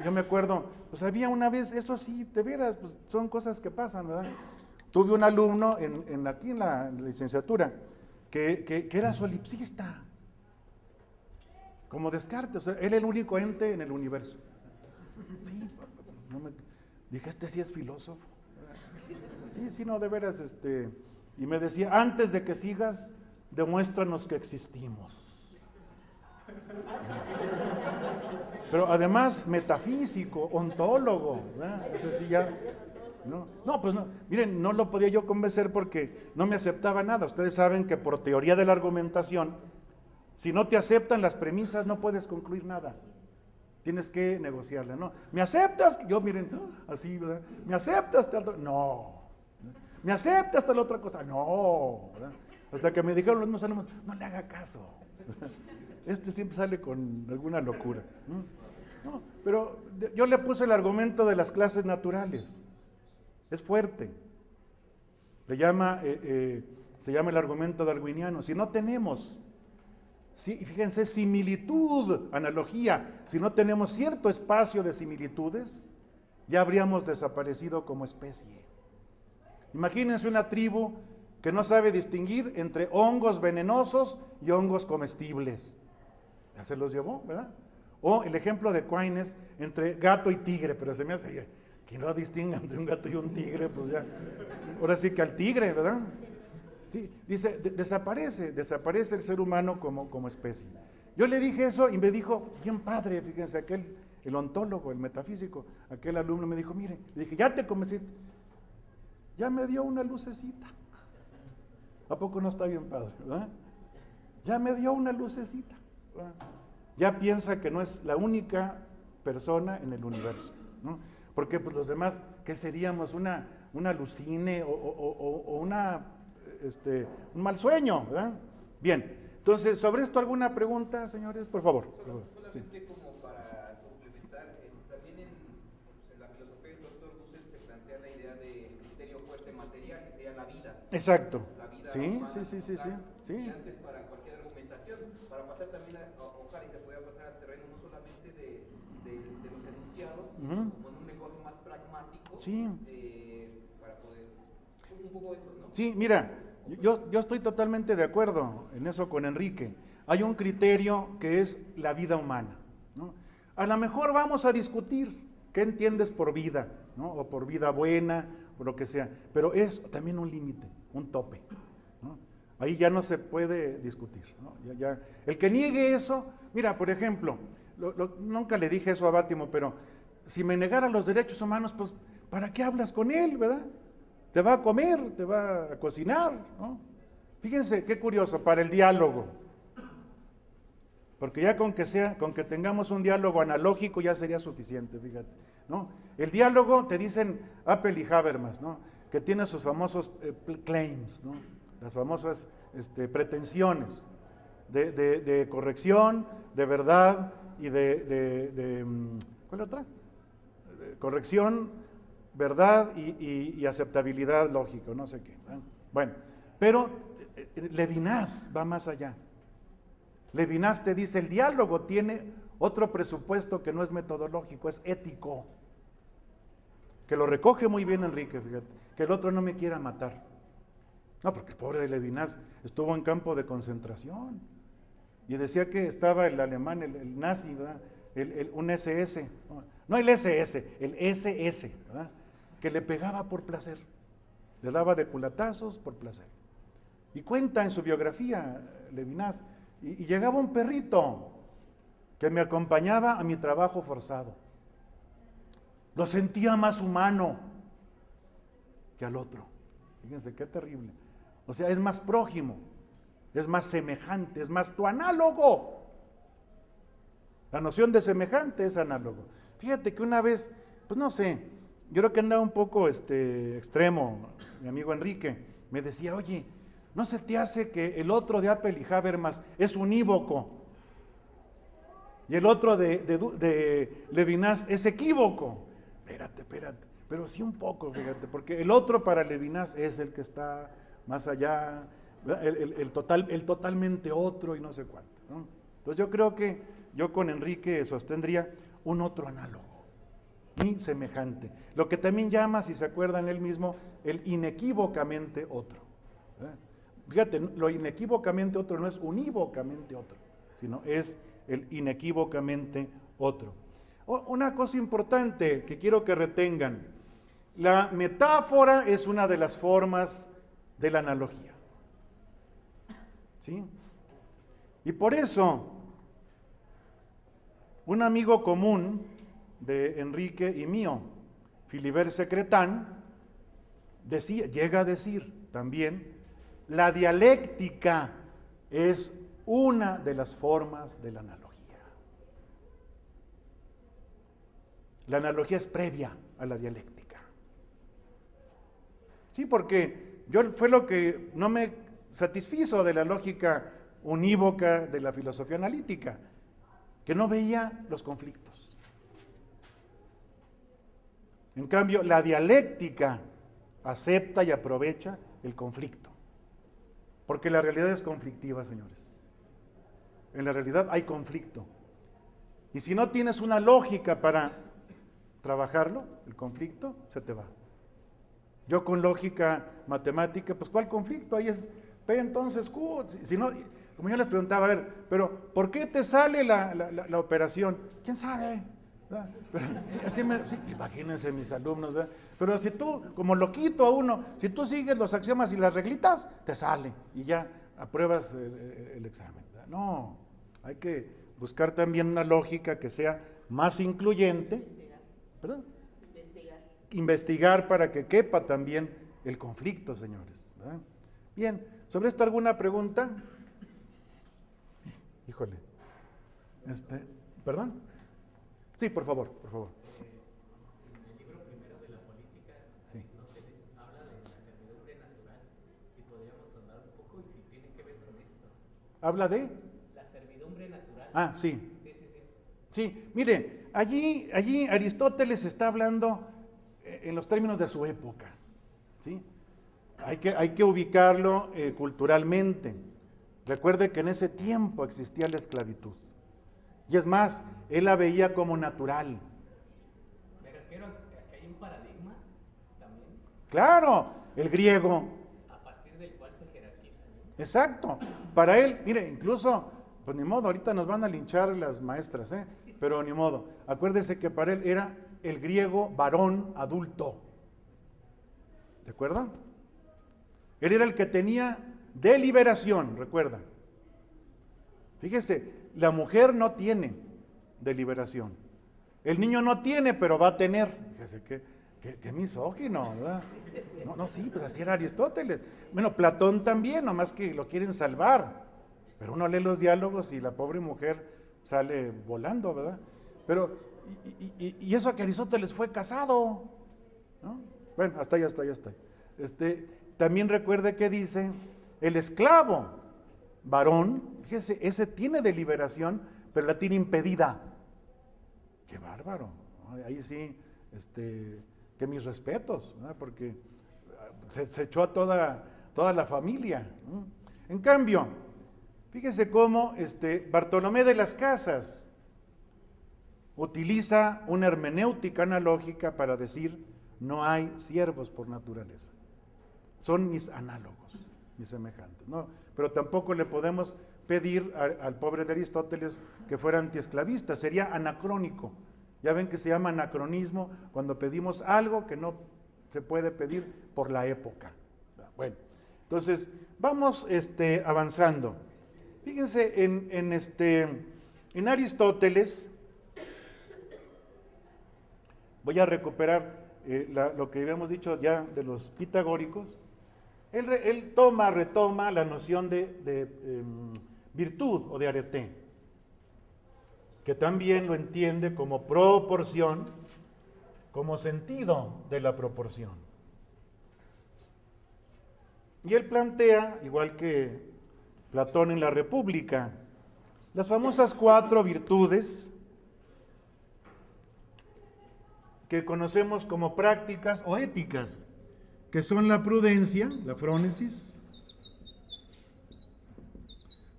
Yo me acuerdo, pues había una vez, eso sí, de veras, pues son cosas que pasan, ¿verdad? Tuve un alumno aquí en la licenciatura que era solipsista, como Descartes, o sea, él es el único ente en el universo. Sí, dije, sí es filósofo. Sí, no, de veras, y me decía, antes de que sigas, demuéstranos que existimos. Pero además, metafísico, ontólogo, ¿verdad? Eso sí ya, pues no, miren, no lo podía yo convencer porque no me aceptaba nada. Ustedes saben que por teoría de la argumentación, si no te aceptan las premisas, no puedes concluir nada. Tienes que negociarla, ¿no? ¿Me aceptas? Yo, miren, así, ¿verdad? ¿Me aceptas? No. ¿Me aceptas tal otra cosa? No, ¿verdad? Hasta que me dijeron los mismos alumnos, no le haga caso. Siempre sale con alguna locura. No, pero yo le puse el argumento de las clases naturales. Es fuerte. Se llama el argumento darwiniano. Si no tenemos, fíjense, similitud, analogía, si no tenemos cierto espacio de similitudes, ya habríamos desaparecido como especie. Imagínense una tribu que no sabe distinguir entre hongos venenosos y hongos comestibles. Ya se los llevó, ¿verdad? O el ejemplo de Quine es entre gato y tigre, pero se me hace que no distinga entre un gato y un tigre, pues ya, ahora sí que al tigre, ¿verdad? Sí, dice, desaparece el ser humano como especie. Yo le dije eso y me dijo, bien padre, fíjense, el ontólogo, el metafísico, aquel alumno me dijo, mire, le dije, ya te convenciste. Ya me dio una lucecita. ¿A poco no está bien padre, verdad? Ya me dio una lucecita, ¿verdad? Ya piensa que no es la única persona en el universo, ¿no? Porque pues los demás, ¿qué seríamos? Una alucine o un mal sueño, ¿verdad? Bien, entonces, ¿sobre esto alguna pregunta, señores? Por favor. Solamente sí. Como para complementar, también en la filosofía del doctor Dussel se plantea la idea de criterio fuerte material, que sería la vida. Exacto. La vida sí. Y antes para cualquier argumentación, para pasar también ojalá y se pueda pasar al terreno no solamente de los enunciados, como en un lenguaje más pragmático, para poder, un poco eso, ¿no? Sí, mira, yo estoy totalmente de acuerdo en eso con Enrique. Hay un criterio que es la vida humana, ¿no? A lo mejor vamos a discutir qué entiendes por vida, ¿no? O por vida buena, o lo que sea, pero es también un límite, un tope, ¿no? Ahí ya no se puede discutir, ¿no? Ya. El que niegue eso, mira, por ejemplo, nunca le dije eso a Báltimo, pero si me negara los derechos humanos, pues ¿para qué hablas con él, verdad? Te va a comer, te va a cocinar, ¿no? Fíjense qué curioso, para el diálogo. Porque ya con que tengamos un diálogo analógico ya sería suficiente, fíjate, ¿no? El diálogo, te dicen Apple y Habermas, ¿no? Que tiene sus famosos claims, ¿no? Las famosas pretensiones de corrección, de verdad y ¿cuál es otra? Corrección, verdad y aceptabilidad lógica, no sé qué. Bueno, pero Levinas va más allá. Levinas te dice, el diálogo tiene otro presupuesto que no es metodológico, es ético. Que lo recoge muy bien Enrique, fíjate, que el otro no me quiera matar. No, porque el pobre de Levinas estuvo en campo de concentración y decía que estaba el alemán, el nazi, ¿verdad? Un SS, no el SS, el SS, ¿verdad? Que le pegaba por placer, le daba de culatazos por placer. Y cuenta en su biografía, Levinas, y llegaba un perrito que me acompañaba a mi trabajo forzado. Lo sentía más humano que al otro. Fíjense qué terrible. O sea, es más prójimo, es más semejante, es más tu análogo. La noción de semejante es análogo. Fíjate que una vez, pues no sé, yo creo que andaba un poco extremo, mi amigo Enrique, me decía, oye, ¿no se te hace que el otro de Apple y Habermas es unívoco? Y el otro de Levinas es equívoco. Espérate, pero sí un poco, fíjate, porque el otro para Levinas es el que está más allá, el totalmente otro y no sé cuánto, ¿no? Entonces yo creo que yo con Enrique sostendría un otro análogo, ni semejante. Lo que también llama, si se acuerdan él mismo, el inequívocamente otro. ¿Verdad? Fíjate, lo inequívocamente otro no es unívocamente otro, sino es el inequívocamente otro. Una cosa importante que quiero que retengan, la metáfora es una de las formas de la analogía. ¿Sí? Y por eso, un amigo común de Enrique y mío, Philibert Secretán, llega a decir también, la dialéctica es una de las formas de la analogía. La analogía es previa a la dialéctica. Sí, porque fue lo que no me satisfizo de la lógica unívoca de la filosofía analítica, que no veía los conflictos. En cambio, la dialéctica acepta y aprovecha el conflicto, porque la realidad es conflictiva, señores. En la realidad hay conflicto. Y si no tienes una lógica para trabajarlo, el conflicto, se te va. Yo con lógica matemática, pues ¿cuál conflicto? Ahí es P entonces Q. Si no, como yo les preguntaba, a ver, pero ¿por qué te sale la operación? ¿Quién sabe? Pero, imagínense mis alumnos, ¿verdad? Pero si tú, como lo quito a uno, si tú sigues los axiomas y las reglitas, te sale y ya apruebas el examen, ¿verdad? No, hay que buscar también una lógica que sea más incluyente. ¿Perdón? Investigar para que quepa también el conflicto, señores, ¿verdad? Bien, ¿sobre esto alguna pregunta? Híjole. ¿Perdón? Sí, por favor. En el libro primero de la política, sí, Aristóteles habla de la servidumbre natural. Si podríamos hablar un poco y si tiene que ver con esto. ¿Habla de? La servidumbre natural. Ah, sí. Sí, mire, allí Aristóteles está hablando en los términos de su época, ¿sí? Hay que ubicarlo culturalmente. Recuerde que en ese tiempo existía la esclavitud. Y es más, él la veía como natural. Me refiero a que hay un paradigma también. Claro, el griego. A partir del cual se jerarquiza, ¿no? Exacto. Para él, mire, incluso, pues ni modo, ahorita nos van a linchar las maestras, pero ni modo. Acuérdese que para él era el griego varón adulto. ¿De acuerdo? Él era el que tenía deliberación, recuerda. Fíjese, la mujer no tiene deliberación. El niño no tiene, pero va a tener. Fíjese, qué misógino, ¿verdad? No, sí, pues así era Aristóteles. Bueno, Platón también, nomás que lo quieren salvar. Pero uno lee los diálogos y la pobre mujer sale volando, ¿verdad? Pero, y eso que Aristóteles fue casado, ¿no? Bueno, hasta ahí. También recuerde que dice, el esclavo varón, fíjese, ese tiene deliberación, pero la tiene impedida. ¡Qué bárbaro! Ahí sí, que mis respetos, ¿verdad? Porque se echó a toda la familia, ¿no? En cambio, fíjese cómo Bartolomé de las Casas utiliza una hermenéutica analógica para decir, no hay siervos por naturaleza. Son mis análogos, mis semejantes, ¿no? Pero tampoco le podemos pedir al pobre de Aristóteles que fuera antiesclavista, sería anacrónico. Ya ven que se llama anacronismo cuando pedimos algo que no se puede pedir por la época. Bueno, entonces vamos avanzando. Fíjense en Aristóteles, voy a recuperar lo que habíamos dicho ya de los pitagóricos. Él retoma la noción de virtud o de arete, que también lo entiende como proporción, como sentido de la proporción. Y él plantea, igual que Platón en la República, las famosas 4 virtudes que conocemos como prácticas o éticas, que son la prudencia, la frónesis,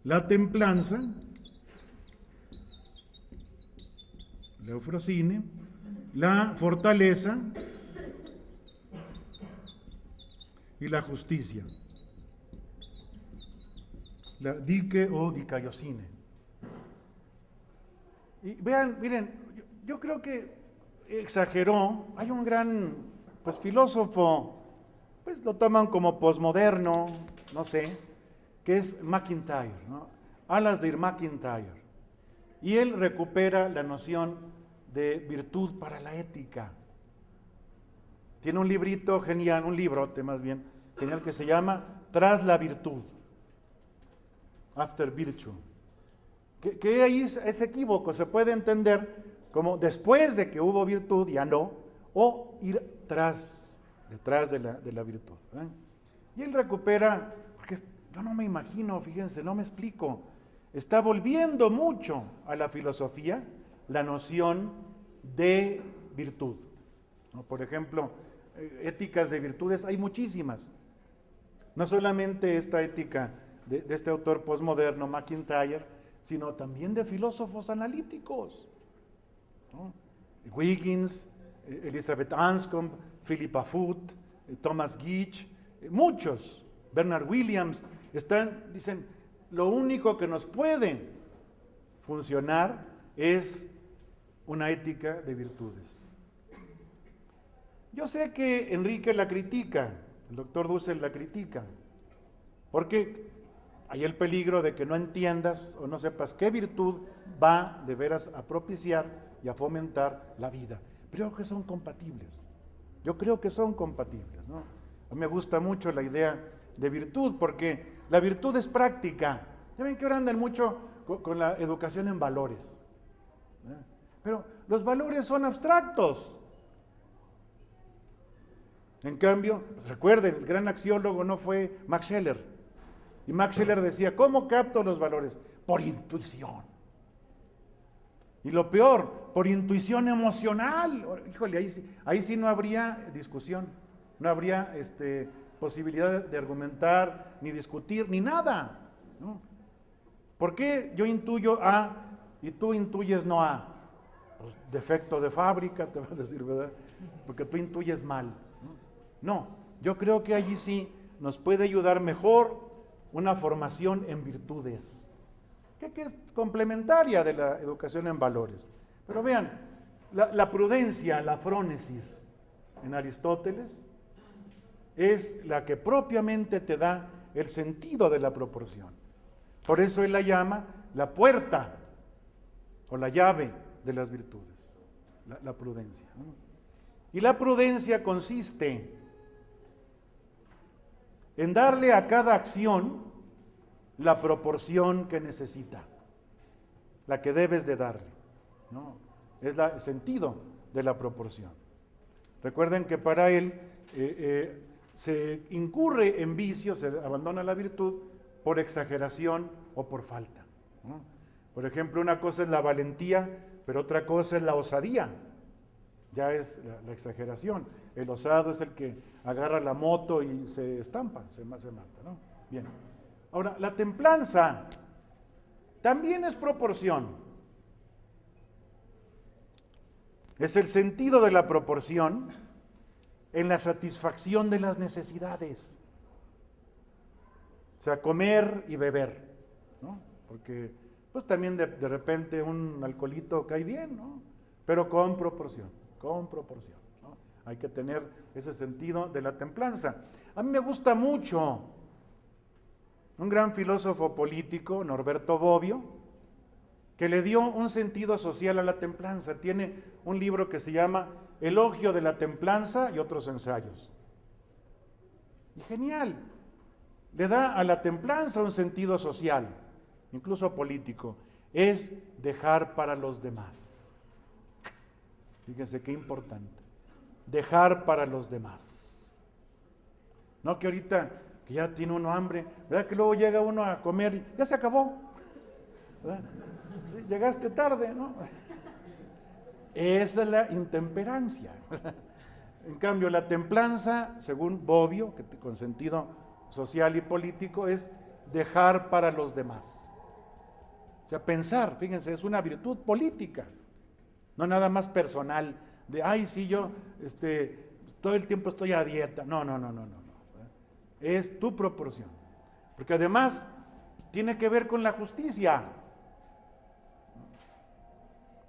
la templanza, la eufrosine, la fortaleza y la justicia, la dique o dikaiosine. Y vean, miren, yo creo que exageró. Hay un gran filósofo, lo toman como posmoderno, no sé, que es MacIntyre, ¿no? Alasdair MacIntyre. Y él recupera la noción de virtud para la ética. Tiene un librito genial, un librote más bien, genial, que se llama Tras la virtud, After Virtue. Que ahí es equívoco, se puede entender como después de que hubo virtud, ya no, o ir detrás de la virtud, ¿eh? Y él recupera, porque yo no me imagino, fíjense, no me explico, está volviendo mucho a la filosofía la noción de virtud, ¿no? Por ejemplo, éticas de virtudes hay muchísimas, no solamente esta ética de este autor posmoderno, MacIntyre, sino también de filósofos analíticos, ¿no? Huygens, Elizabeth Anscombe, Philippa Foot, Thomas Gitch, muchos, Bernard Williams, dicen, lo único que nos puede funcionar es una ética de virtudes. Yo sé que Enrique la critica, el doctor Dussel la critica, porque hay el peligro de que no entiendas o no sepas qué virtud va de veras a propiciar y a fomentar la vida. Pero creo que son compatibles. Yo creo que son compatibles, ¿no? A mí me gusta mucho la idea de virtud, porque la virtud es práctica. Ya ven que ahora andan mucho con la educación en valores, ¿eh? Pero los valores son abstractos. En cambio, recuerden, el gran axiólogo no fue Max Scheler. Y Max Scheler decía, ¿cómo capto los valores? Por intuición. Y lo peor, por intuición emocional. Híjole, ahí sí no habría discusión, no habría posibilidad de argumentar, ni discutir, ni nada, ¿no? ¿Por qué yo intuyo A y tú intuyes no A? Pues defecto de fábrica, te va a decir, ¿verdad? Porque tú intuyes mal. No, yo creo que allí sí nos puede ayudar mejor una formación en virtudes, que es complementaria de la educación en valores. Pero vean, la prudencia, la frónesis en Aristóteles es la que propiamente te da el sentido de la proporción. Por eso él la llama la puerta o la llave de las virtudes, la prudencia, ¿no? Y la prudencia consiste en darle a cada acción la proporción que necesita, la que debes de darle, ¿no? Es el sentido de la proporción. Recuerden que para él se incurre en vicio, se abandona la virtud por exageración o por falta, ¿no? Por ejemplo, una cosa es la valentía, pero otra cosa es la osadía. Ya es la exageración. El osado es el que agarra la moto y se estampa, se mata, ¿no? Bien. Ahora, la templanza también es proporción. Es el sentido de la proporción en la satisfacción de las necesidades. O sea, comer y beber, ¿no? Porque pues también de repente un alcoholito cae bien, ¿no? Pero con proporción, ¿no? Hay que tener ese sentido de la templanza. A mí me gusta mucho un gran filósofo político, Norberto Bobbio, que le dio un sentido social a la templanza. Tiene un libro que se llama Elogio de la Templanza y otros ensayos. Y genial, le da a la templanza un sentido social, incluso político, es dejar para los demás. Fíjense qué importante, dejar para los demás. No que ahorita que ya tiene uno hambre, ¿verdad? Que luego llega uno a comer y ya se acabó, ¿verdad? Sí, llegaste tarde, ¿no? Esa es la intemperancia. En cambio, la templanza, según Bobbio, que con sentido social y político, es dejar para los demás. O sea, pensar, fíjense, es una virtud política, no nada más personal, de, ay, sí, yo todo el tiempo estoy a dieta. No. Es tu proporción. Porque además tiene que ver con la justicia.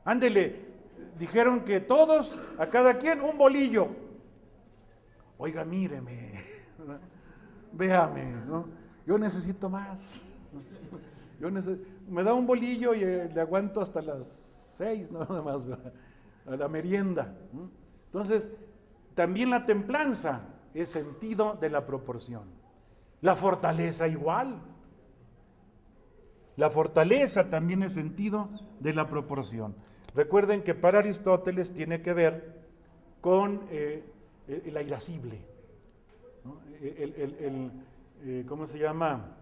Ándele, dijeron que todos, a cada quien, un bolillo. Oiga, míreme, véame, ¿no? Yo necesito más. Me da un bolillo y le aguanto hasta las 6, nada más, ¿verdad? A la merienda, ¿no? Entonces, también la templanza es sentido de la proporción. La fortaleza igual. La fortaleza también es sentido de la proporción. Recuerden que para Aristóteles tiene que ver con el irascible, ¿no? ¿Cómo se llama?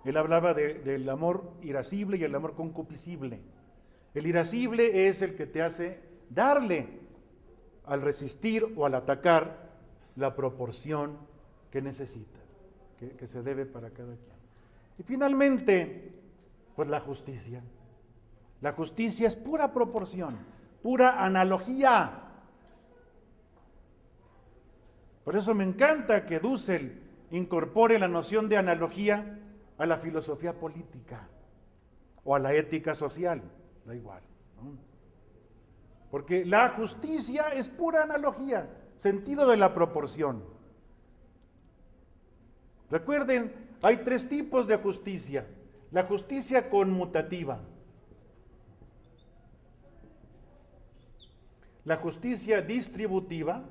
Él hablaba del amor irascible y el amor concupiscible. El irascible es el que te hace darle al resistir o al atacar la proporción que necesita, que se debe para cada quien. Y finalmente, pues la justicia. La justicia es pura proporción, pura analogía. Por eso me encanta que Dussel incorpore la noción de analogía a la filosofía política o a la ética social, da igual, ¿no? Porque la justicia es pura analogía, sentido de la proporción. Recuerden, hay 3 tipos de justicia. La justicia conmutativa, la justicia distributiva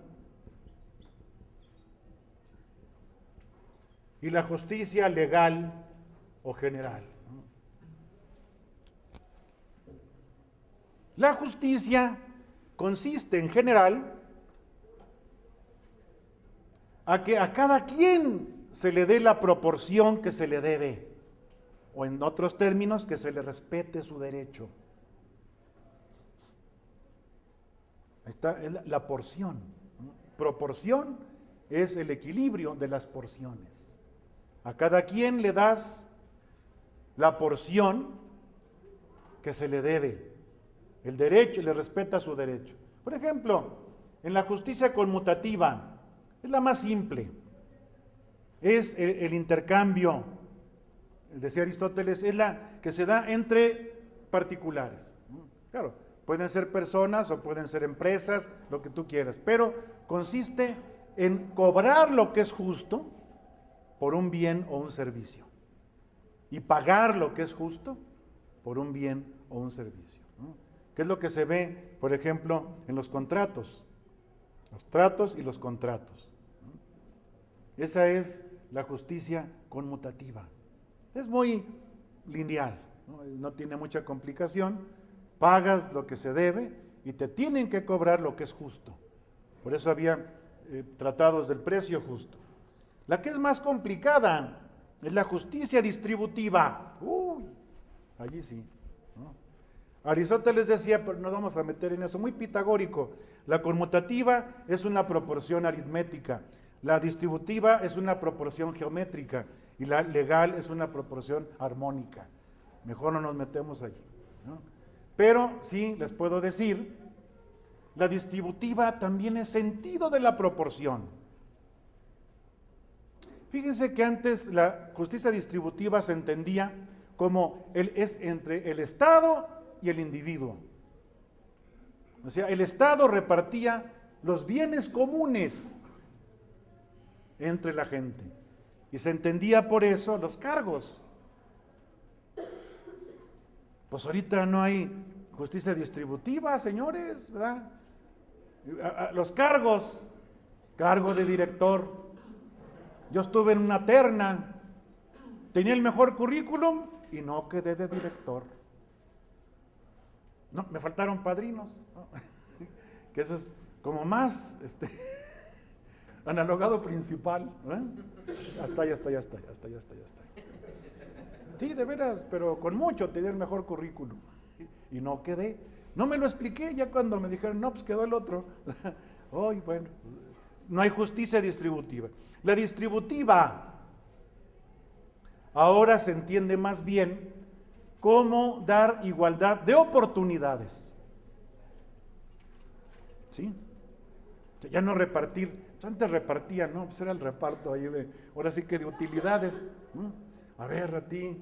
y la justicia legal o general. La justicia consiste en general a que a cada quien se le dé la proporción que se le debe, o en otros términos, que se le respete su derecho. Ahí está la porción. Proporción es el equilibrio de las porciones. A cada quien le das la porción que se le debe, el derecho, le respeta su derecho. Por ejemplo, en la justicia conmutativa, es la más simple, es el intercambio, decía Aristóteles, es la que se da entre particulares. Claro, pueden ser personas o pueden ser empresas, lo que tú quieras, pero consiste en cobrar lo que es justo por un bien o un servicio y pagar lo que es justo por un bien o un servicio, ¿no? que es lo que se ve, por ejemplo, en los contratos. Los tratos y los contratos. Esa es la justicia conmutativa. Es muy lineal, no tiene mucha complicación. Pagas lo que se debe y te tienen que cobrar lo que es justo. Por eso había tratados del precio justo. La que es más complicada es la justicia distributiva. Allí sí, ¿no? Aristóteles decía, pero nos vamos a meter en eso, muy pitagórico. La conmutativa es una proporción aritmética, la distributiva es una proporción geométrica y la legal es una proporción armónica. Mejor no nos metemos allí, ¿no? Pero sí les puedo decir, la distributiva también es sentido de la proporción. Fíjense que antes la justicia distributiva se entendía como es entre el Estado y el individuo. O sea, el Estado repartía los bienes comunes entre la gente. Y se entendía por eso los cargos. Pues ahorita no hay justicia distributiva, señores, ¿verdad? Los cargos, cargo de director. Yo estuve en una terna, tenía el mejor currículum y no quedé de director. No, me faltaron padrinos, ¿no? Que eso es como más analogado principal, ¿eh? Hasta ahí. Sí, de veras, pero con mucho tenía el mejor currículum y no quedé. No me lo expliqué ya cuando me dijeron, no, pues quedó el otro. Ay, bueno, no hay justicia distributiva. La distributiva ahora se entiende más bien como dar igualdad de oportunidades. ¿Sí? Ya no repartir, antes repartían, ¿no? Pues era el reparto ahí ahora sí que de utilidades, ¿no? A ver, a ti,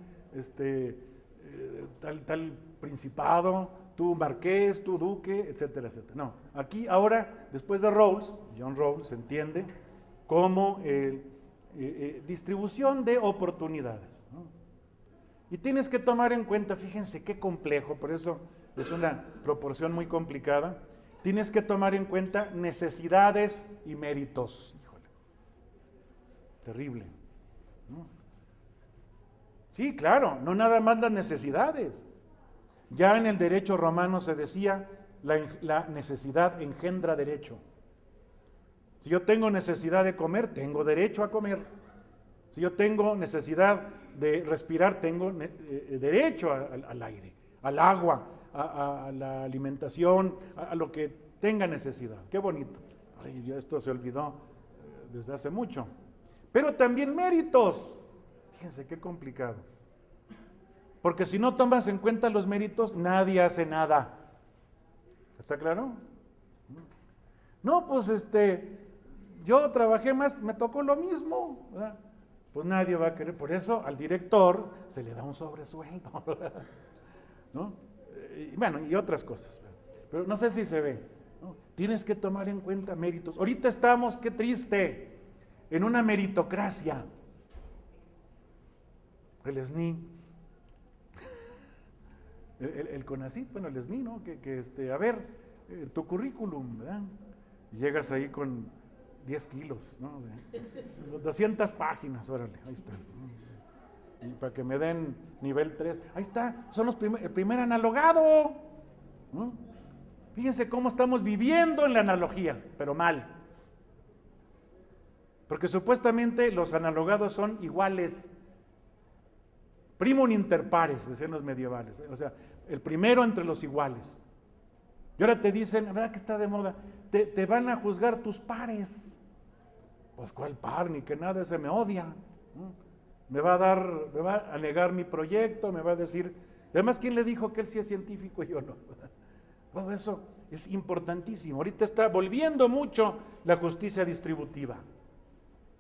tal principado, tú marqués, tú duque, etcétera, etcétera. No, aquí ahora, después de Rawls, John Rawls, se entiende como distribución de oportunidades, ¿no? Y tienes que tomar en cuenta, fíjense qué complejo, por eso es una proporción muy complicada, tienes que tomar en cuenta necesidades y méritos. Híjole, terrible, ¿no? Sí, claro, no nada más las necesidades. Ya en el derecho romano se decía, la necesidad engendra derecho. Si yo tengo necesidad de comer, tengo derecho a comer. Si yo tengo necesidad de respirar, tengo derecho al aire, al agua, a la alimentación, a lo que tenga necesidad. Qué bonito. Ay, esto se olvidó desde hace mucho. Pero también méritos. Fíjense qué complicado. Porque si no tomas en cuenta los méritos, nadie hace nada. ¿Está claro? No, pues yo trabajé más, me tocó lo mismo, ¿verdad? Pues nadie va a querer, por eso al director se le da un sobresueldo, ¿verdad? ¿No? Bueno, y otras cosas, ¿verdad? Pero no sé si se ve, ¿no? Tienes que tomar en cuenta méritos. Ahorita estamos, qué triste, en una meritocracia. El SNI, el CONACYT, bueno, el SNI, ¿no? A ver, tu currículum, ¿verdad? Y llegas ahí con 10 kilos, ¿no? 200 páginas, órale, ahí está. Y para que me den nivel 3, ahí está, son el primer analogado, ¿no? Fíjense cómo estamos viviendo en la analogía, pero mal. Porque supuestamente los analogados son iguales. Primum inter pares, decían los medievales, o sea, el primero entre los iguales. Y ahora te dicen, ¿verdad que está de moda? Te van a juzgar tus pares. Pues ¿cuál par? Ni que nada, ese me odia, ¿no? Me va a negar mi proyecto, me va a decir, además, ¿quién le dijo que él sí es científico y yo no? Todo eso es importantísimo. Ahorita está volviendo mucho la justicia distributiva.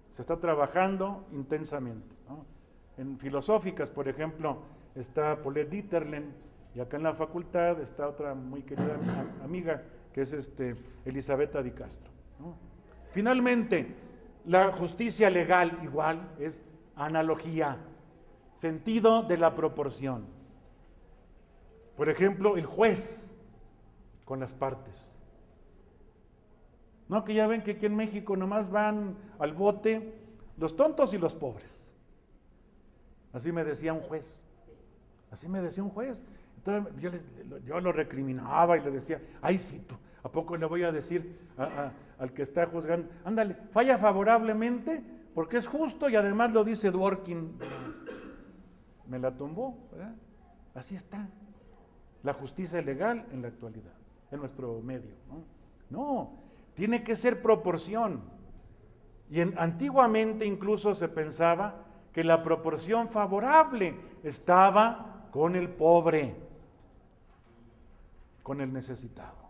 Se está trabajando intensamente, ¿no? En filosóficas, por ejemplo, está Paulette Dieterlen, y acá en la facultad está otra muy querida amiga, que es Elisabetta Di Castro, ¿no? Finalmente, la justicia legal igual es analogía, sentido de la proporción. Por ejemplo, el juez, con las partes. No, que ya ven que aquí en México nomás van al bote los tontos y los pobres. Así me decía un juez. Así me decía un juez. Entonces yo lo recriminaba y le decía, ay, sí, tú, ¿a poco le voy a decir al que está juzgando? Ándale, falla favorablemente porque es justo y además lo dice Dworkin. Me la tumbó, ¿verdad? Así está la justicia legal en la actualidad, en nuestro medio. No, tiene que ser proporción. Y antiguamente incluso se pensaba que la proporción favorable estaba con el pobre, con el necesitado.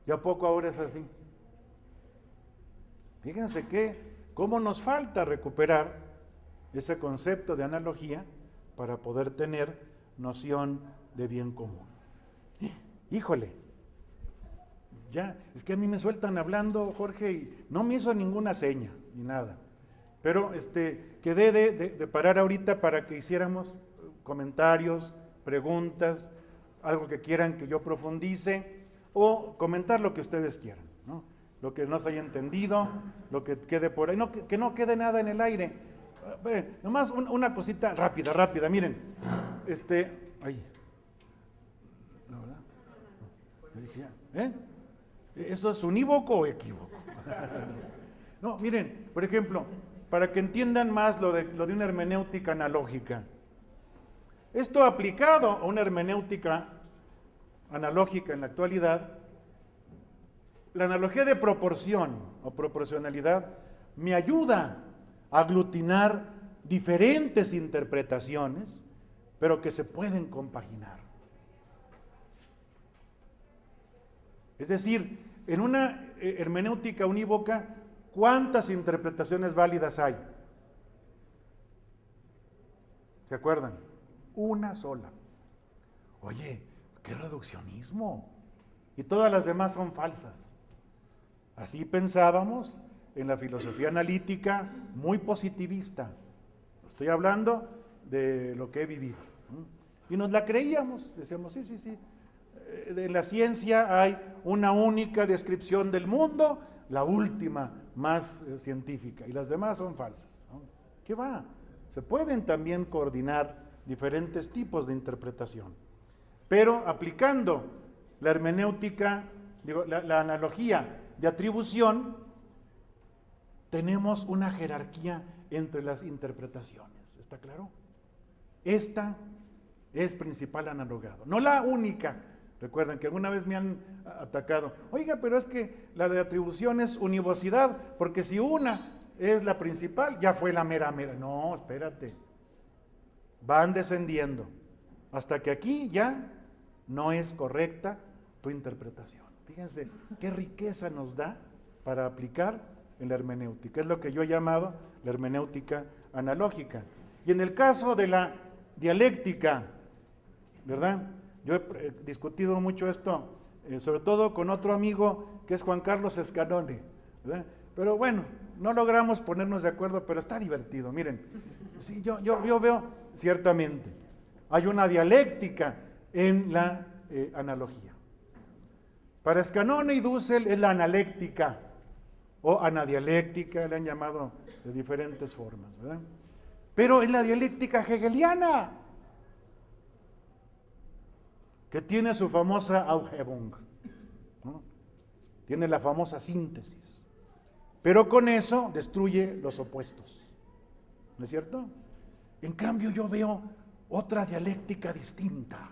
¿Y a poco ahora es así? Fíjense cómo nos falta recuperar ese concepto de analogía para poder tener noción de bien común. Híjole, ya, es que a mí me sueltan hablando, Jorge, y no me hizo ninguna seña, ni nada. Pero quedé de parar ahorita para que hiciéramos comentarios, preguntas, algo que quieran que yo profundice, o comentar lo que ustedes quieran, ¿no? Lo que no se haya entendido, lo que quede por ahí, que no quede nada en el aire. Nomás una cosita rápida, miren, ahí, ¿no, verdad? Yo dije, ¿eso es unívoco o equívoco? No, miren, por ejemplo, para que entiendan más lo de una hermenéutica analógica. Esto aplicado a una hermenéutica analógica en la actualidad, la analogía de proporción o proporcionalidad me ayuda a aglutinar diferentes interpretaciones, pero que se pueden compaginar. Es decir, en una hermenéutica unívoca, ¿cuántas interpretaciones válidas hay? ¿Se acuerdan? Una sola. Oye, qué reduccionismo. Y todas las demás son falsas. Así pensábamos en la filosofía analítica muy positivista. Estoy hablando de lo que he vivido. Y nos la creíamos. Decíamos, sí. En la ciencia hay una única descripción del mundo, la última más científica, y las demás son falsas, ¿no? ¿Qué va? Se pueden también coordinar diferentes tipos de interpretación, pero aplicando la hermenéutica, la analogía de atribución, tenemos una jerarquía entre las interpretaciones, ¿está claro? Esta es principal analogado, no la única. Recuerden que alguna vez me han atacado. Oiga, pero es que la de atribución es univocidad, porque si una es la principal, ya fue la mera. No, espérate. Van descendiendo hasta que aquí ya no es correcta tu interpretación. Fíjense qué riqueza nos da para aplicar en la hermenéutica. Es lo que yo he llamado la hermenéutica analógica. Y en el caso de la dialéctica, ¿verdad? Yo he discutido mucho esto, sobre todo con otro amigo que es Juan Carlos Escanone, ¿verdad? Pero bueno, no logramos ponernos de acuerdo, pero está divertido. Miren, sí, yo veo ciertamente, hay una dialéctica en la analogía. Para Escanone y Dussel es la analéctica o anadialéctica, le han llamado de diferentes formas, ¿verdad? Pero es la dialéctica hegeliana, que tiene su famosa Aufhebung, ¿no? Tiene la famosa síntesis, pero con eso destruye los opuestos, ¿no es cierto? En cambio yo veo otra dialéctica distinta,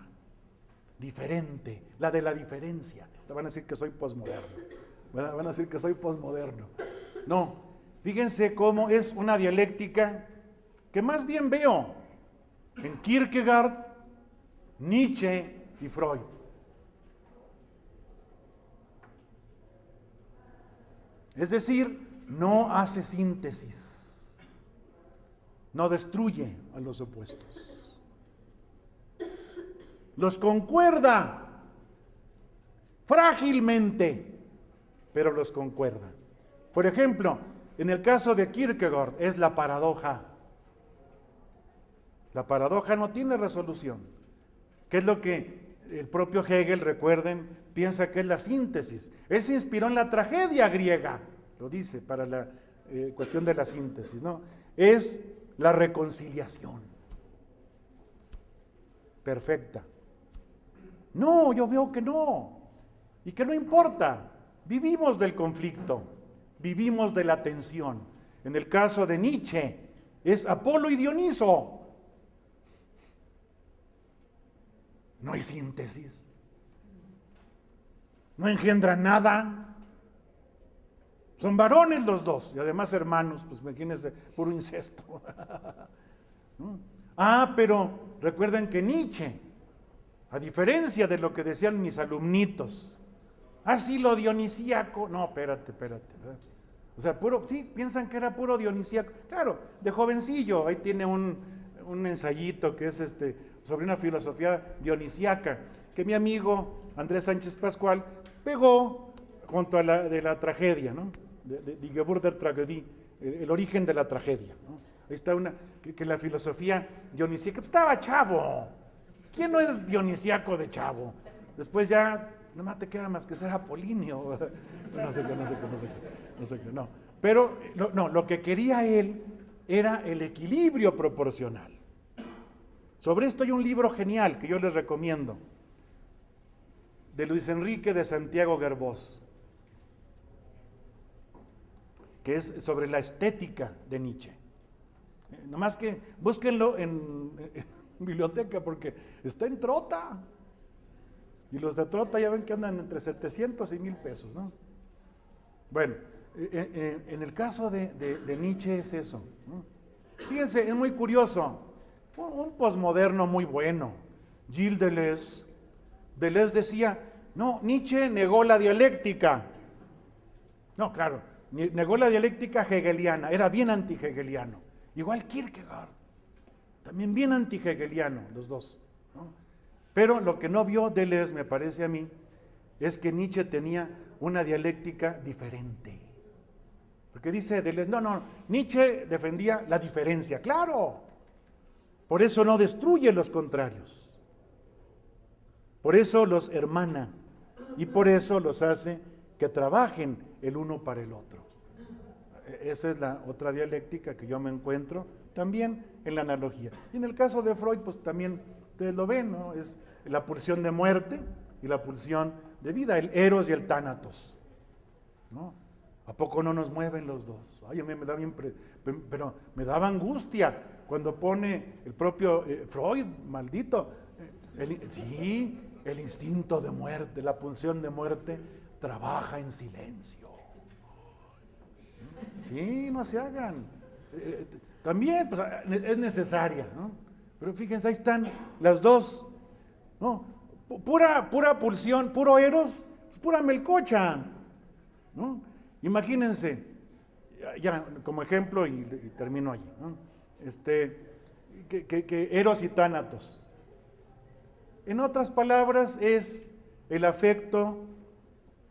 diferente, la de la diferencia. Le van a decir que soy posmoderno, van a decir que soy posmoderno. No, fíjense cómo es una dialéctica que más bien veo en Kierkegaard, Nietzsche y Freud. Es decir, no hace síntesis, no destruye a los opuestos, los concuerda frágilmente, pero los concuerda. Por ejemplo, en el caso de Kierkegaard es la paradoja. La paradoja no tiene resolución. ¿Qué es lo que el propio Hegel, recuerden, piensa que es la síntesis. Él se inspiró en la tragedia griega, lo dice, para la cuestión de la síntesis, ¿no? Es la reconciliación perfecta. No, yo veo que no, y que no importa. Vivimos del conflicto, vivimos de la tensión. En el caso de Nietzsche, es Apolo y Dioniso. No hay síntesis. No engendran nada. Son varones los dos, y además hermanos, pues imagínense, puro incesto. ¿No? Pero recuerden que Nietzsche, a diferencia de lo que decían mis alumnitos, sí, lo dionisíaco, no, espérate, ¿verdad? O sea, sí, piensan que era puro dionisíaco. Claro, de jovencillo, ahí tiene un ensayito que es sobre una filosofía dionisíaca, que mi amigo Andrés Sánchez Pascual pegó junto a la tragedia, ¿no? De Geburt der Tragödie, el origen de la tragedia, ¿no? Ahí está que la filosofía dionisíaca, pues estaba chavo. ¿Quién no es dionisíaco de chavo? Después ya no más te queda más que ser apolíneo. No sé qué. Pero lo que quería él era el equilibrio proporcional. Sobre esto hay un libro genial que yo les recomiendo, de Luis Enrique de Santiago Gerbós, que es sobre la estética de Nietzsche. Nomás que búsquenlo en biblioteca porque está en Trota. Y los de Trota ya ven que andan entre 700 y 1000 pesos, ¿no? Bueno, en el caso de Nietzsche es eso, ¿no? Fíjense, es muy curioso. Un posmoderno muy bueno, Gilles Deleuze. Deleuze decía, no, Nietzsche negó la dialéctica. No, claro, negó la dialéctica hegeliana, era bien anti-hegeliano. Igual Kierkegaard, también bien anti-hegeliano, los dos, ¿no? Pero lo que no vio Deleuze, me parece a mí, es que Nietzsche tenía una dialéctica diferente. Porque dice Deleuze, no, Nietzsche defendía la diferencia, claro. Por eso no destruye los contrarios. Por eso los hermana y por eso los hace que trabajen el uno para el otro. Esa es la otra dialéctica que yo me encuentro también en la analogía. Y en el caso de Freud, pues también ustedes lo ven, ¿no? Es la pulsión de muerte y la pulsión de vida, el eros y el tánatos, ¿no? ¿A poco no nos mueven los dos? Ay, a mí me da bien, pero me daba angustia cuando pone el propio Freud, maldito, el instinto de muerte, la pulsión de muerte, trabaja en silencio. Sí, no se hagan. También pues, es necesaria, ¿no? Pero fíjense, ahí están las dos, ¿no? Pura pulsión, puro eros, pura melcocha, ¿no? Imagínense, ya como ejemplo, y termino allí, ¿no? Que eros y tánatos. En otras palabras, es el afecto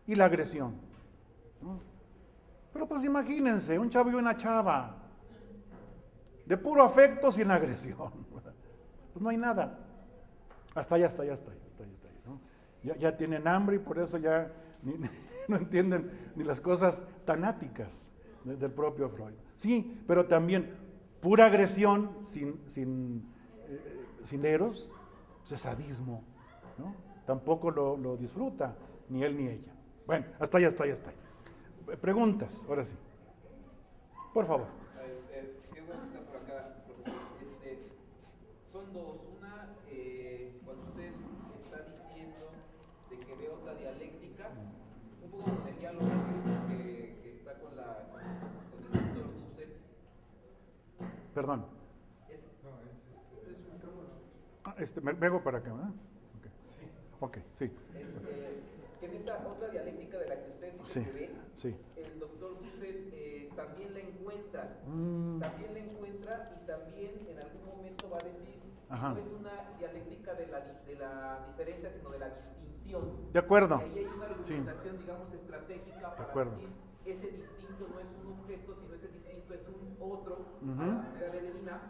y la agresión, ¿no? Pero pues imagínense, un chavo y una chava, de puro afecto sin agresión. Pues no hay nada. Hasta allá, ¿no? Ya tienen hambre y por eso ya no entienden ni las cosas tanáticas del propio Freud. Sí, pero también pura agresión sin eros, pues es sadismo, ¿no? Tampoco lo disfruta ni él ni ella. Bueno, hasta allá. Preguntas, ahora sí. Por favor. Qué bueno que está por acá, profesor. Son dos. Una, cuando usted está diciendo de que ve otra dialéctica, un poco con el diálogo que está con el doctor Dussel. Perdón. Es un micrófono. Me vengo para acá, ¿verdad? Okay. Sí. Que en esta otra dialéctica de la que usted dice que ve, sí. El doctor Dussel también la encuentra. También la encuentra y también en algún momento va a decir, no es una dialéctica de la diferencia, sino de la distinción. De acuerdo. Y ahí hay una argumentación, digamos, estratégica para decir, ese distinto no es un objeto, sino ese distinto es un otro, a la manera de Levinas,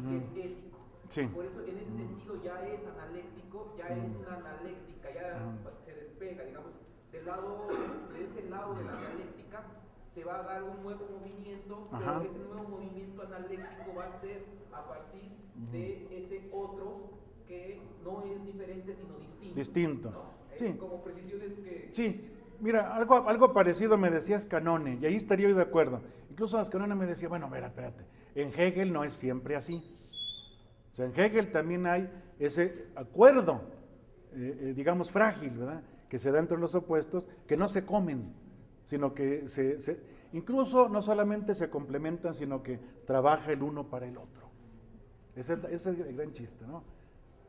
que es ético. Sí. Por eso en ese sentido ya es analéctico, ya es una analéctica, ya se despega, digamos, de ese lado de la dialéctica se va a dar un nuevo movimiento, pero ese nuevo movimiento analéctico va a ser a partir de ese otro que no es diferente sino distinto. ¿No? Sí. Como precisiones que... Sí, mira, algo parecido me decías Canone, y ahí estaría yo de acuerdo. Incluso Canone me decía, bueno, espérate, en Hegel no es siempre así. O sea, en Hegel también hay ese acuerdo, digamos, frágil, ¿verdad?, que se da entre los opuestos, que no se comen, sino que incluso no solamente se complementan, sino que trabaja el uno para el otro. Ese es el gran chiste, ¿no?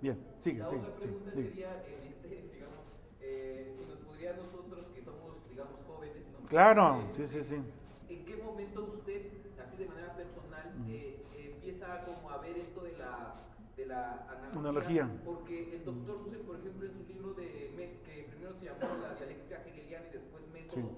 Bien, sigue. La otra pregunta sería, digamos, si nos podría nosotros, que somos, digamos, jóvenes, ¿no? Claro, sí. ¿En qué momento usted, así de manera personal, empieza como a ver esto de la analogía? Porque el doctor Dussel, por ejemplo, en su libro que primero se llamó La dialéctica hegeliana y después Método,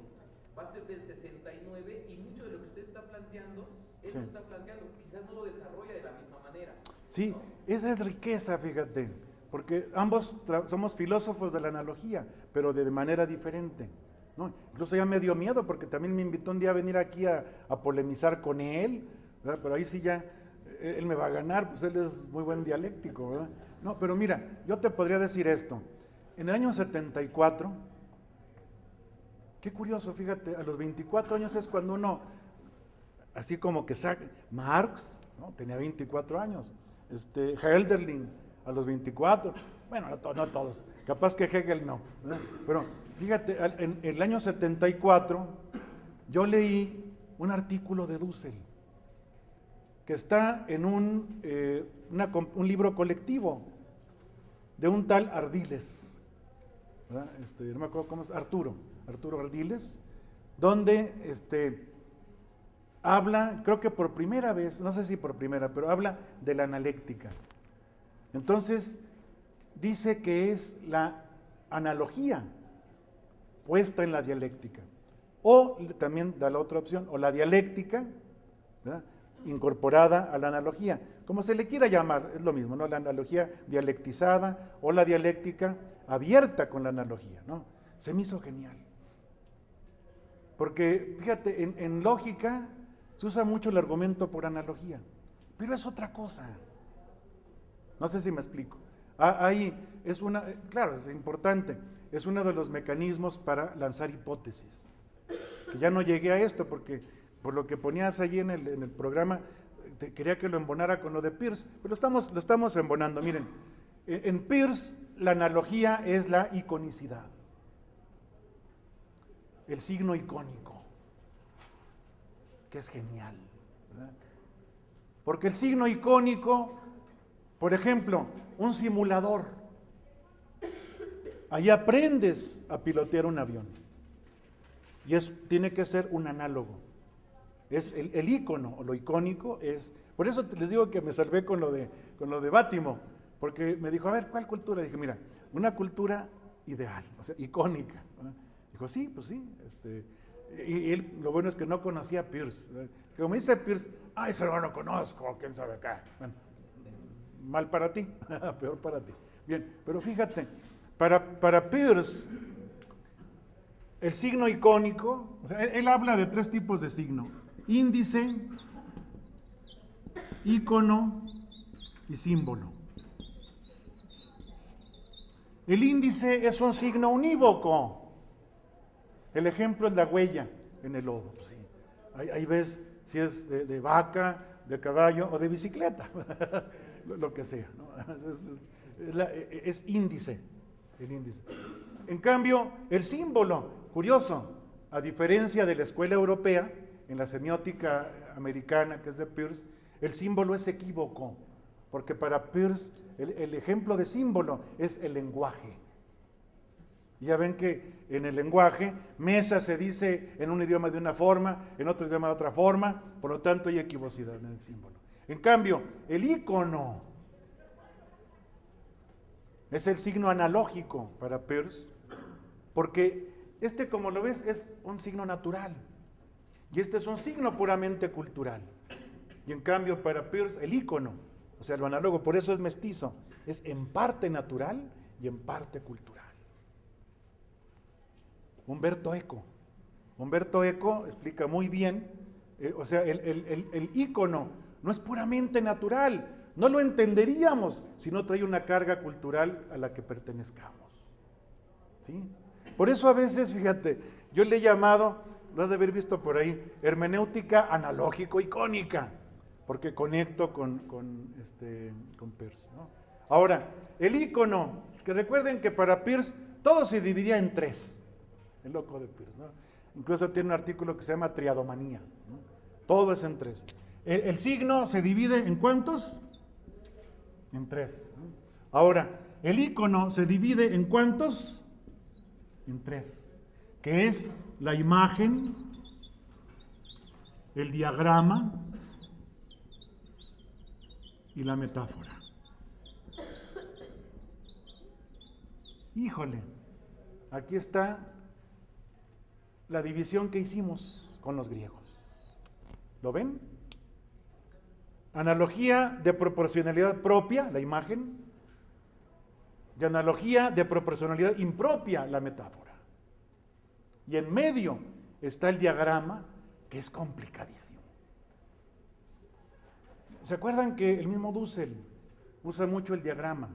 va a ser del 69, y mucho de lo que usted está planteando, él lo está planteando, quizás no lo desarrolla de la misma manera. Sí, ¿no? Esa es riqueza, fíjate, porque ambos somos filósofos de la analogía, pero de manera diferente, ¿no? Incluso ya me dio miedo porque también me invitó un día a venir aquí a polemizar con él, ¿verdad? Pero ahí sí ya, él me va a ganar, pues él es muy buen dialéctico, ¿verdad? No, pero mira, yo te podría decir esto, en el año 74, qué curioso, fíjate, a los 24 años es cuando uno, así como que Marx, ¿no?, tenía 24 años, Hölderlin a los 24, bueno, no todos, capaz que Hegel no, ¿verdad? Pero fíjate, en el año 74 yo leí un artículo de Dussel que está en un libro colectivo de un tal Ardiles, ¿verdad? No me acuerdo cómo es, Arturo Ardiles, donde habla, creo que por primera vez, no sé si por primera, pero habla de la analéctica. Entonces, dice que es la analogía puesta en la dialéctica. O también da la otra opción, o la dialéctica, ¿verdad?, incorporada a la analogía. Como se le quiera llamar, es lo mismo, ¿no? La analogía dialectizada o la dialéctica abierta con la analogía, ¿no? Se me hizo genial. Porque, fíjate, en lógica se usa mucho el argumento por analogía, pero es otra cosa. No sé si me explico. Ahí es claro, es importante, es uno de los mecanismos para lanzar hipótesis. Que ya no llegué a esto porque por lo que ponías allí en el programa, quería que lo embonara con lo de Peirce, pero lo estamos embonando. Miren, en Peirce la analogía es la iconicidad, el signo icónico, que es genial, ¿verdad? Porque el signo icónico, por ejemplo, un simulador, ahí aprendes a pilotear un avión, y tiene que ser un análogo. Es el ícono, o lo icónico es, por eso les digo que me salvé con lo de Bátimo, porque me dijo, a ver, ¿cuál cultura? Dije, mira, una cultura ideal, o sea, icónica, ¿verdad? Dijo, sí, pues sí, y él, lo bueno es que no conocía a Peirce, ¿verdad? Que como dice Peirce, ese no lo conozco, quién sabe acá. Bueno, mal para ti, peor para ti. Bien, pero fíjate, para Peirce, el signo icónico, o sea, él habla de 3 tipos de signo: índice, ícono y símbolo. El índice es un signo unívoco. El ejemplo es la huella en el lodo. Sí. Ahí ves si es de vaca, de caballo o de bicicleta, lo que sea, ¿no? Es índice, el índice. En cambio, el símbolo, curioso, a diferencia de la escuela europea, en la semiótica americana, que es de Peirce, el símbolo es equívoco, porque para Peirce el ejemplo de símbolo es el lenguaje. Ya ven que en el lenguaje, mesa se dice en un idioma de una forma, en otro idioma de otra forma, por lo tanto hay equivocidad en el símbolo. En cambio, el ícono es el signo analógico para Peirce, porque como lo ves, es un signo natural, y este es un signo puramente cultural. Y en cambio, para Peirce, el ícono O sea, lo análogo, por eso es mestizo. Es en parte natural y en parte cultural. Humberto Eco. Humberto Eco explica muy bien, o sea, el ícono no es puramente natural. No lo entenderíamos si no trae una carga cultural a la que pertenezcamos. ¿Sí? Por eso a veces, fíjate, yo le he llamado, lo has de haber visto por ahí, hermenéutica analógico-icónica, porque conecto con Peirce, ¿no? Ahora, el ícono, que recuerden que para Peirce todo se dividía en tres, el loco de Peirce, ¿no? Incluso tiene un artículo que se llama triadomanía, ¿no? Todo es en tres. El signo se divide en ¿cuántos? En tres, ¿no? Ahora, el ícono se divide en ¿cuántos? En tres, que es la imagen, el diagrama y la metáfora. Híjole, aquí está la división que hicimos con los griegos. ¿Lo ven? Analogía de proporcionalidad propia, la imagen, y analogía de proporcionalidad impropia, la metáfora. Y en medio está el diagrama, que es complicadísimo. ¿Se acuerdan que el mismo Dussel usa mucho el diagrama?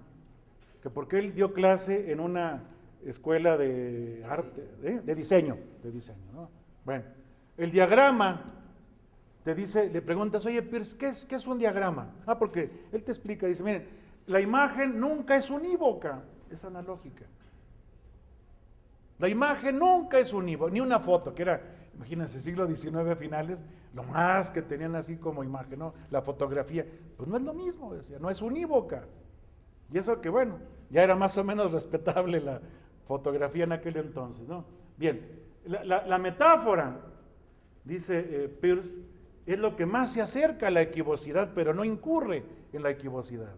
Que porque él dio clase en una escuela de arte, de diseño, ¿no? Bueno, el diagrama te dice, le preguntas, oye, Peirce, ¿qué es un diagrama? Porque él te explica, dice, miren, la imagen nunca es unívoca, es analógica. La imagen nunca es unívoca, ni una foto, que era, imagínense, siglo XIX a finales, lo más que tenían así como imagen, ¿no? La fotografía, pues no es lo mismo, decía, no es unívoca. Y eso que bueno, ya era más o menos respetable la fotografía en aquel entonces, ¿no? Bien, la metáfora, dice Peirce, es lo que más se acerca a la equivocidad, pero no incurre en la equivocidad.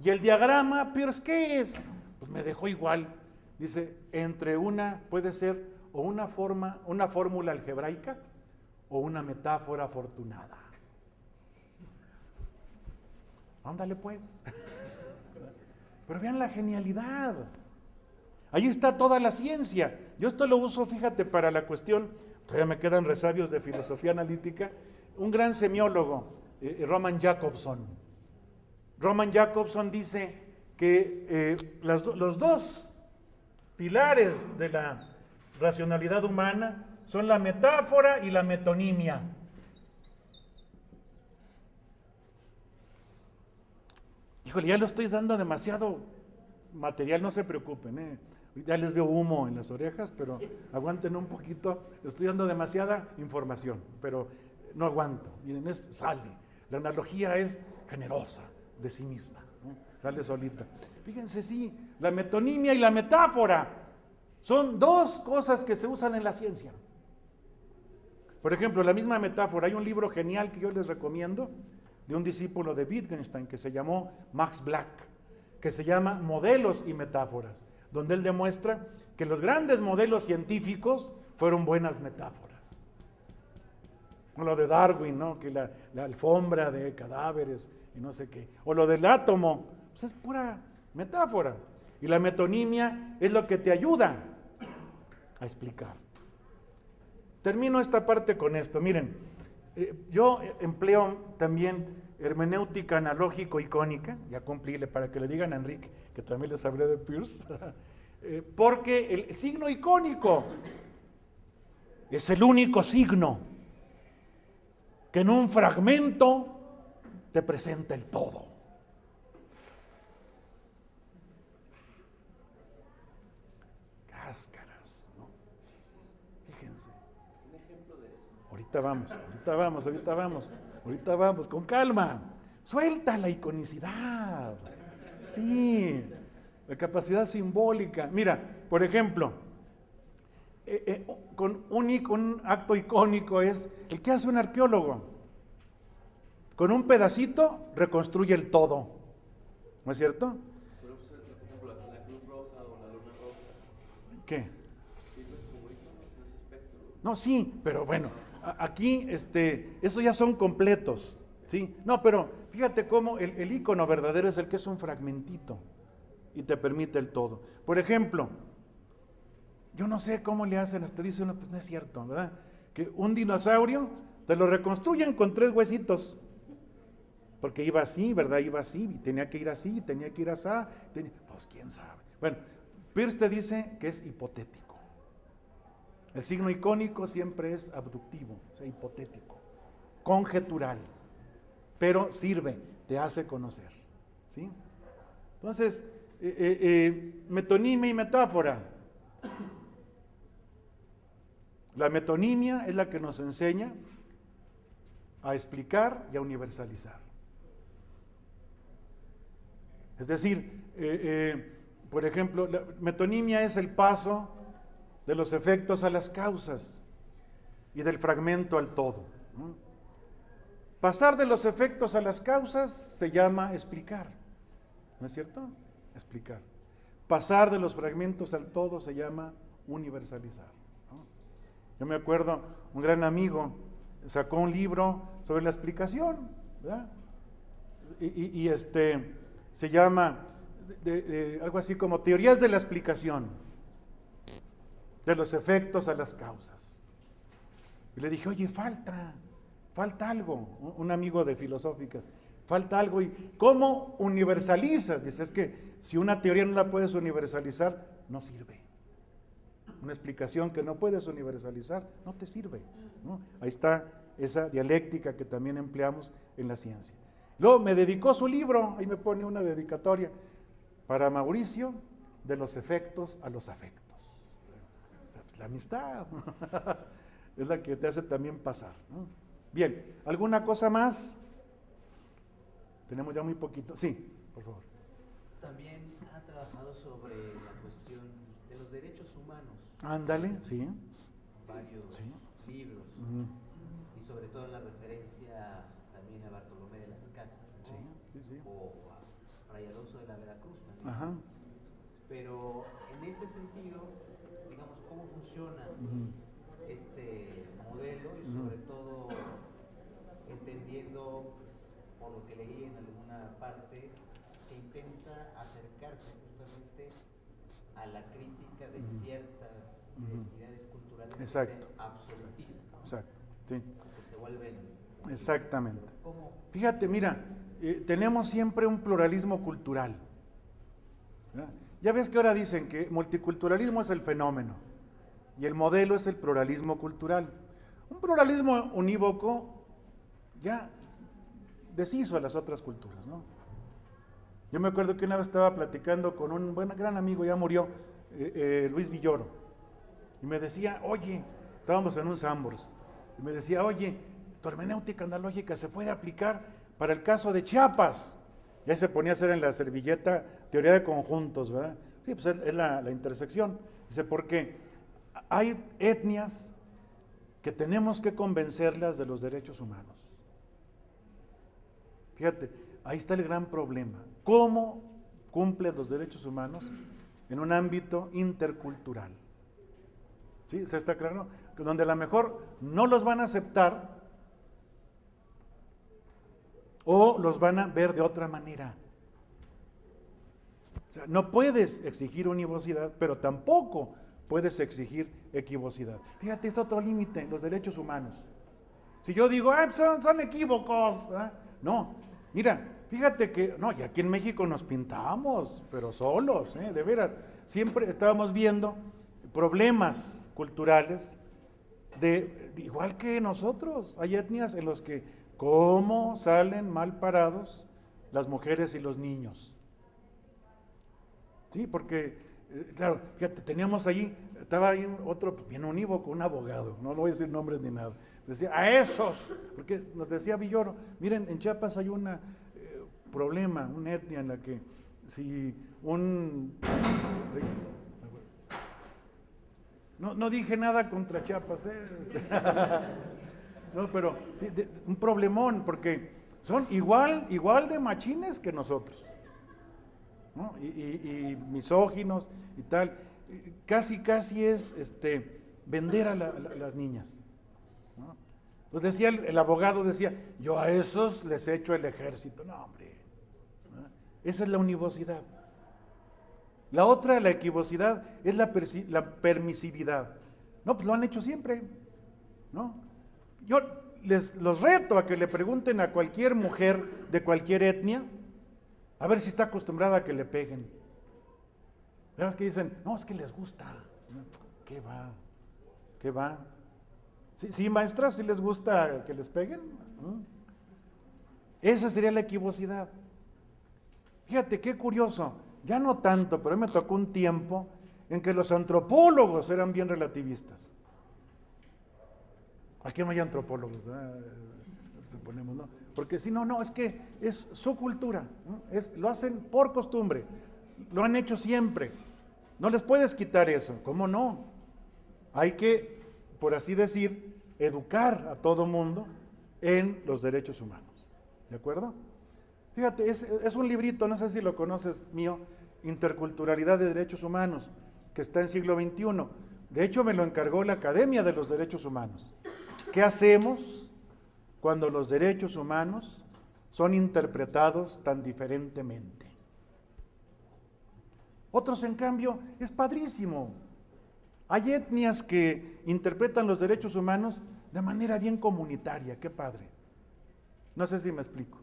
Y el diagrama, Peirce, ¿qué es? Pues me dejó igual. Dice, entre puede ser o una fórmula algebraica o una metáfora afortunada. Ándale pues. Pero vean la genialidad. Ahí está toda la ciencia. Yo esto lo uso, fíjate, para la cuestión, todavía me quedan resabios de filosofía analítica, un gran semiólogo, Roman Jakobson. Roman Jakobson dice que los dos pilares de la racionalidad humana son la metáfora y la metonimia. Híjole, ya lo estoy dando demasiado material, no se preocupen, ya les veo humo en las orejas, pero aguanten un poquito, estoy dando demasiada información, pero no aguanto, miren, sale, la analogía es generosa de sí misma, ¿no? Sale solita. Fíjense, sí, la metonimia y la metáfora son dos cosas que se usan en la ciencia. Por ejemplo, la misma metáfora, hay un libro genial que yo les recomiendo, de un discípulo de Wittgenstein que se llamó Max Black, que se llama Modelos y Metáforas, donde él demuestra que los grandes modelos científicos fueron buenas metáforas. O lo de Darwin, ¿no? Que la alfombra de cadáveres y no sé qué. O lo del átomo, pues es pura metáfora. Y la metonimia es lo que te ayuda a explicar. Termino esta parte con esto. Miren, yo empleo también hermenéutica analógico-icónica, ya cumplíle para que le digan a Enrique, que también les hablé de Peirce, porque el signo icónico es el único signo que en un fragmento te presenta el todo. Cáscaras, ¿no? Fíjense. Un ejemplo de eso. Ahorita vamos, con calma. Suelta la iconicidad. Sí, la capacidad simbólica. Mira, por ejemplo, con un acto icónico es el que hace un arqueólogo. Con un pedacito reconstruye el todo. ¿No es cierto? Pero, por ejemplo, la Cruz Roja o la Luna Roja. ¿Qué? Sirven como íconos en ese aspecto, ¿no? No, sí, pero bueno, aquí eso ya son completos, ¿sí? No, pero fíjate cómo el ícono verdadero es el que es un fragmentito y te permite el todo. Por ejemplo, yo no sé cómo le hacen, hasta dice uno, pues no es cierto, ¿verdad? Que un dinosaurio te lo reconstruyen con 3 huesitos. Porque iba así, ¿verdad? Iba así, y tenía que ir así, tenía que ir así, pues quién sabe. Bueno, Peirce te dice que es hipotético. El signo icónico siempre es abductivo, o sea, hipotético, conjetural, pero sirve, te hace conocer, ¿sí? Entonces, metonimia y metáfora. La metonimia es la que nos enseña a explicar y a universalizar. Es decir, por ejemplo, la metonimia es el paso de los efectos a las causas y del fragmento al todo, ¿no? Pasar de los efectos a las causas se llama explicar, ¿no es cierto? Explicar. Pasar de los fragmentos al todo se llama universalizar, ¿no? Yo me acuerdo, un gran amigo sacó un libro sobre la explicación, ¿verdad? Y se llama algo así como Teorías de la explicación, de los efectos a las causas. Y le dije, oye, falta algo, un amigo de filosófica, falta algo. ¿Y cómo universalizas? Dice, es que si una teoría no la puedes universalizar, no sirve. Una explicación que no puedes universalizar, no te sirve, ¿no? Ahí está esa dialéctica que también empleamos en la ciencia. Luego me dedicó su libro, ahí me pone una dedicatoria, para Mauricio, de los efectos a los afectos. La amistad es la que te hace también pasar, ¿no? Bien, ¿alguna cosa más? Tenemos ya muy poquito. Sí, por favor. También ha trabajado sobre la cuestión de los derechos humanos. Ándale, sí. Varios libros. Y sobre todo la referencia también a Bartolomé de las Casas, ¿no? Sí. O a Fray Alonso de la Veracruz también. Ajá. Pero en ese sentido, digamos, ¿cómo funciona este modelo? Y sobre todo entendiendo, por lo que leí en alguna parte, que intenta acercarse justamente a la crítica de ciertas identidades culturales. Exacto. Que se absolutizan, ¿no? Exacto, sí. Que se vuelven... Exactamente. ¿Cómo? Fíjate, mira, tenemos siempre un pluralismo cultural, ¿verdad? Ya ves que ahora dicen que multiculturalismo es el fenómeno y el modelo es el pluralismo cultural. Un pluralismo unívoco ya deshizo a las otras culturas, ¿no? Yo me acuerdo que una vez estaba platicando con un gran amigo, ya murió, Luis Villoro, y me decía, oye, estábamos en un Sambors, y me decía, oye, tu hermenéutica analógica se puede aplicar para el caso de Chiapas. Y ahí se ponía a hacer en la servilleta teoría de conjuntos, ¿verdad? Sí, pues es la intersección. Dice, porque hay etnias que tenemos que convencerlas de los derechos humanos. Fíjate, ahí está el gran problema. ¿Cómo cumplen los derechos humanos en un ámbito intercultural? ¿Sí? ¿Se está claro? Donde a lo mejor no los van a aceptar o los van a ver de otra manera. O sea, no puedes exigir univocidad, pero tampoco puedes exigir equivocidad. Fíjate, es otro límite, los derechos humanos. Si yo digo, son equívocos, ¿verdad? No, mira, fíjate que, no, y aquí en México nos pintamos, pero solos, de veras. Siempre estábamos viendo problemas culturales igual que nosotros. Hay etnias en los que cómo salen mal parados las mujeres y los niños. Sí, porque, claro, fíjate, teníamos allí, estaba ahí otro bien unívoco, un abogado, no voy a decir nombres ni nada. Decía, a esos, porque nos decía Villoro, miren, en Chiapas hay un problema, una etnia en la que si no dije nada contra Chiapas, no, pero sí, un problemón, porque son igual de machines que nosotros, ¿no? Y misóginos y tal. Casi es vender a las niñas, ¿no? Pues decía el abogado, decía, yo a esos les echo el ejército. No, hombre, ¿no? Esa es la univocidad. La otra, la equivocidad, es la permisividad. No, pues lo han hecho siempre, ¿no? Yo los reto a que le pregunten a cualquier mujer de cualquier etnia, a ver si está acostumbrada a que le peguen. ¿Verdad que dicen? No, es que les gusta. ¿Qué va? ¿Qué va? Sí, maestras, ¿sí les gusta que les peguen? Esa sería la equivocidad. Fíjate, qué curioso. Ya no tanto, pero a mí me tocó un tiempo en que los antropólogos eran bien relativistas. Aquí no hay antropólogos, suponemos, ¿no? Porque si no, es que es su cultura, ¿no? Lo hacen por costumbre, lo han hecho siempre. No les puedes quitar eso, ¿cómo no? Hay que, por así decir, educar a todo mundo en los derechos humanos, ¿de acuerdo? Fíjate, es un librito, no sé si lo conoces, mío, Interculturalidad de Derechos Humanos, que está en siglo XXI. De hecho, me lo encargó la Academia de los Derechos Humanos. ¿Qué hacemos cuando los derechos humanos son interpretados tan diferentemente? Otros, en cambio, es padrísimo. Hay etnias que interpretan los derechos humanos de manera bien comunitaria, qué padre. No sé si me explico.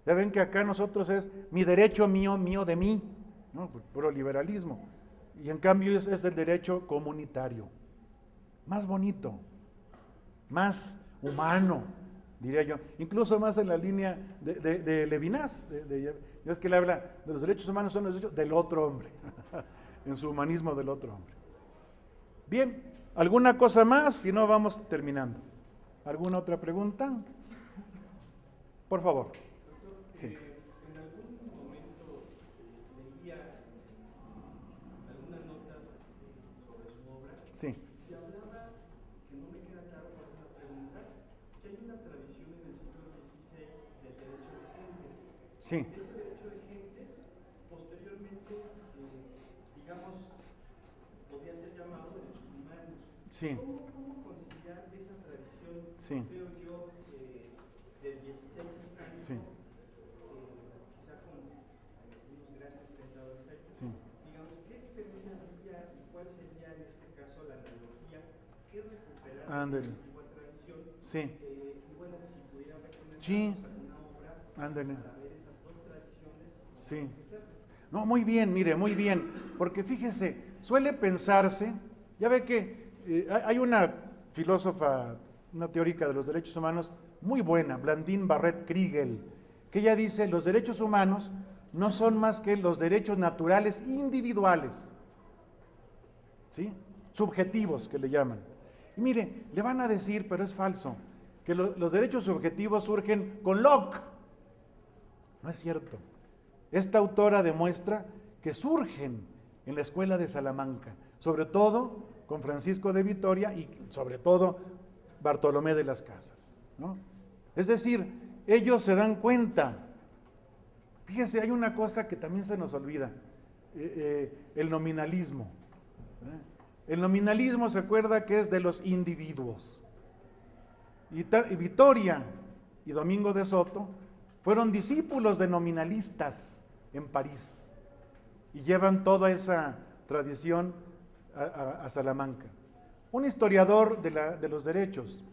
Ya ven que acá nosotros es mi derecho mío, mío de mí, ¿no? Puro liberalismo. Y en cambio es el derecho comunitario. Más bonito, más humano, diría yo. Incluso más en la línea de Levinas. Es que él habla de los derechos humanos son los derechos del otro hombre, en su humanismo del otro hombre. Bien, ¿alguna cosa más? Si no, vamos terminando. ¿Alguna otra pregunta? Por favor. Sí. En algún momento leía algunas notas sobre su obra. Sí. Se hablaba, que no me queda claro cuál es la pregunta, que hay una tradición en el siglo XVI del derecho de gentes. Sí. Ese derecho de gentes, posteriormente, digamos, podría ser llamado derechos humanos. Sí. ¿Cómo conciliar esa tradición, Sí. creo yo, del XVI hispánico? Sí. Quizá con algunos grandes pensadores ahí. Sí. Digamos, ¿qué diferencia habría y cuál sería en este caso la analogía que recuperar la antigua tradición? Sí. Y bueno, si pudiera recomendar Sí. alguna obra Ándale. para ver esas dos tradiciones. Sí. No, muy bien, mire, muy bien. Porque fíjese, suele pensarse, ya ve que hay una filósofa, una teórica de los derechos humanos muy buena, Blandine Barrett Kriegel, que ella dice, los derechos humanos no son más que los derechos naturales individuales, ¿sí? Subjetivos que le llaman. Y mire, le van a decir, pero es falso, que los derechos subjetivos surgen con Locke. No es cierto. Esta autora demuestra que surgen en la escuela de Salamanca, sobre todo con Francisco de Vitoria y sobre todo Bartolomé de las Casas, ¿no? Es decir, ellos se dan cuenta. Fíjese, hay una cosa que también se nos olvida, el nominalismo. El nominalismo, se acuerda que es de los individuos. Y Vitoria y Domingo de Soto fueron discípulos de nominalistas en París y llevan toda esa tradición a Salamanca. Un historiador de los derechos,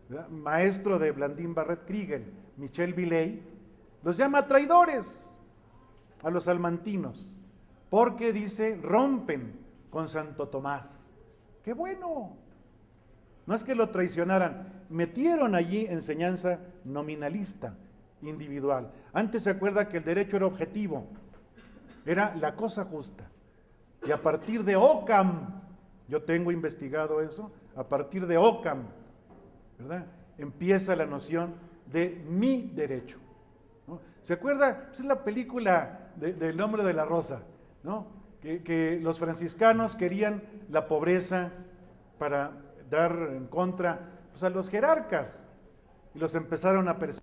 ¿verdad?, maestro de Blandine Barrett Kriegel, Michel Villey, los llama traidores a los salmantinos, porque dice, rompen con Santo Tomás. ¡Qué bueno! No es que lo traicionaran, metieron allí enseñanza nominalista, individual. Antes se acuerda que el derecho era objetivo, era la cosa justa. Y a partir de Ockham, yo tengo investigado eso, a partir de Ockham, ¿verdad?, empieza la noción de mi derecho, ¿no? ¿Se acuerda? Pues es la película del Nombre de la Rosa, ¿no? Que los franciscanos querían la pobreza para dar en contra, pues, a los jerarcas, y los empezaron a perseguir.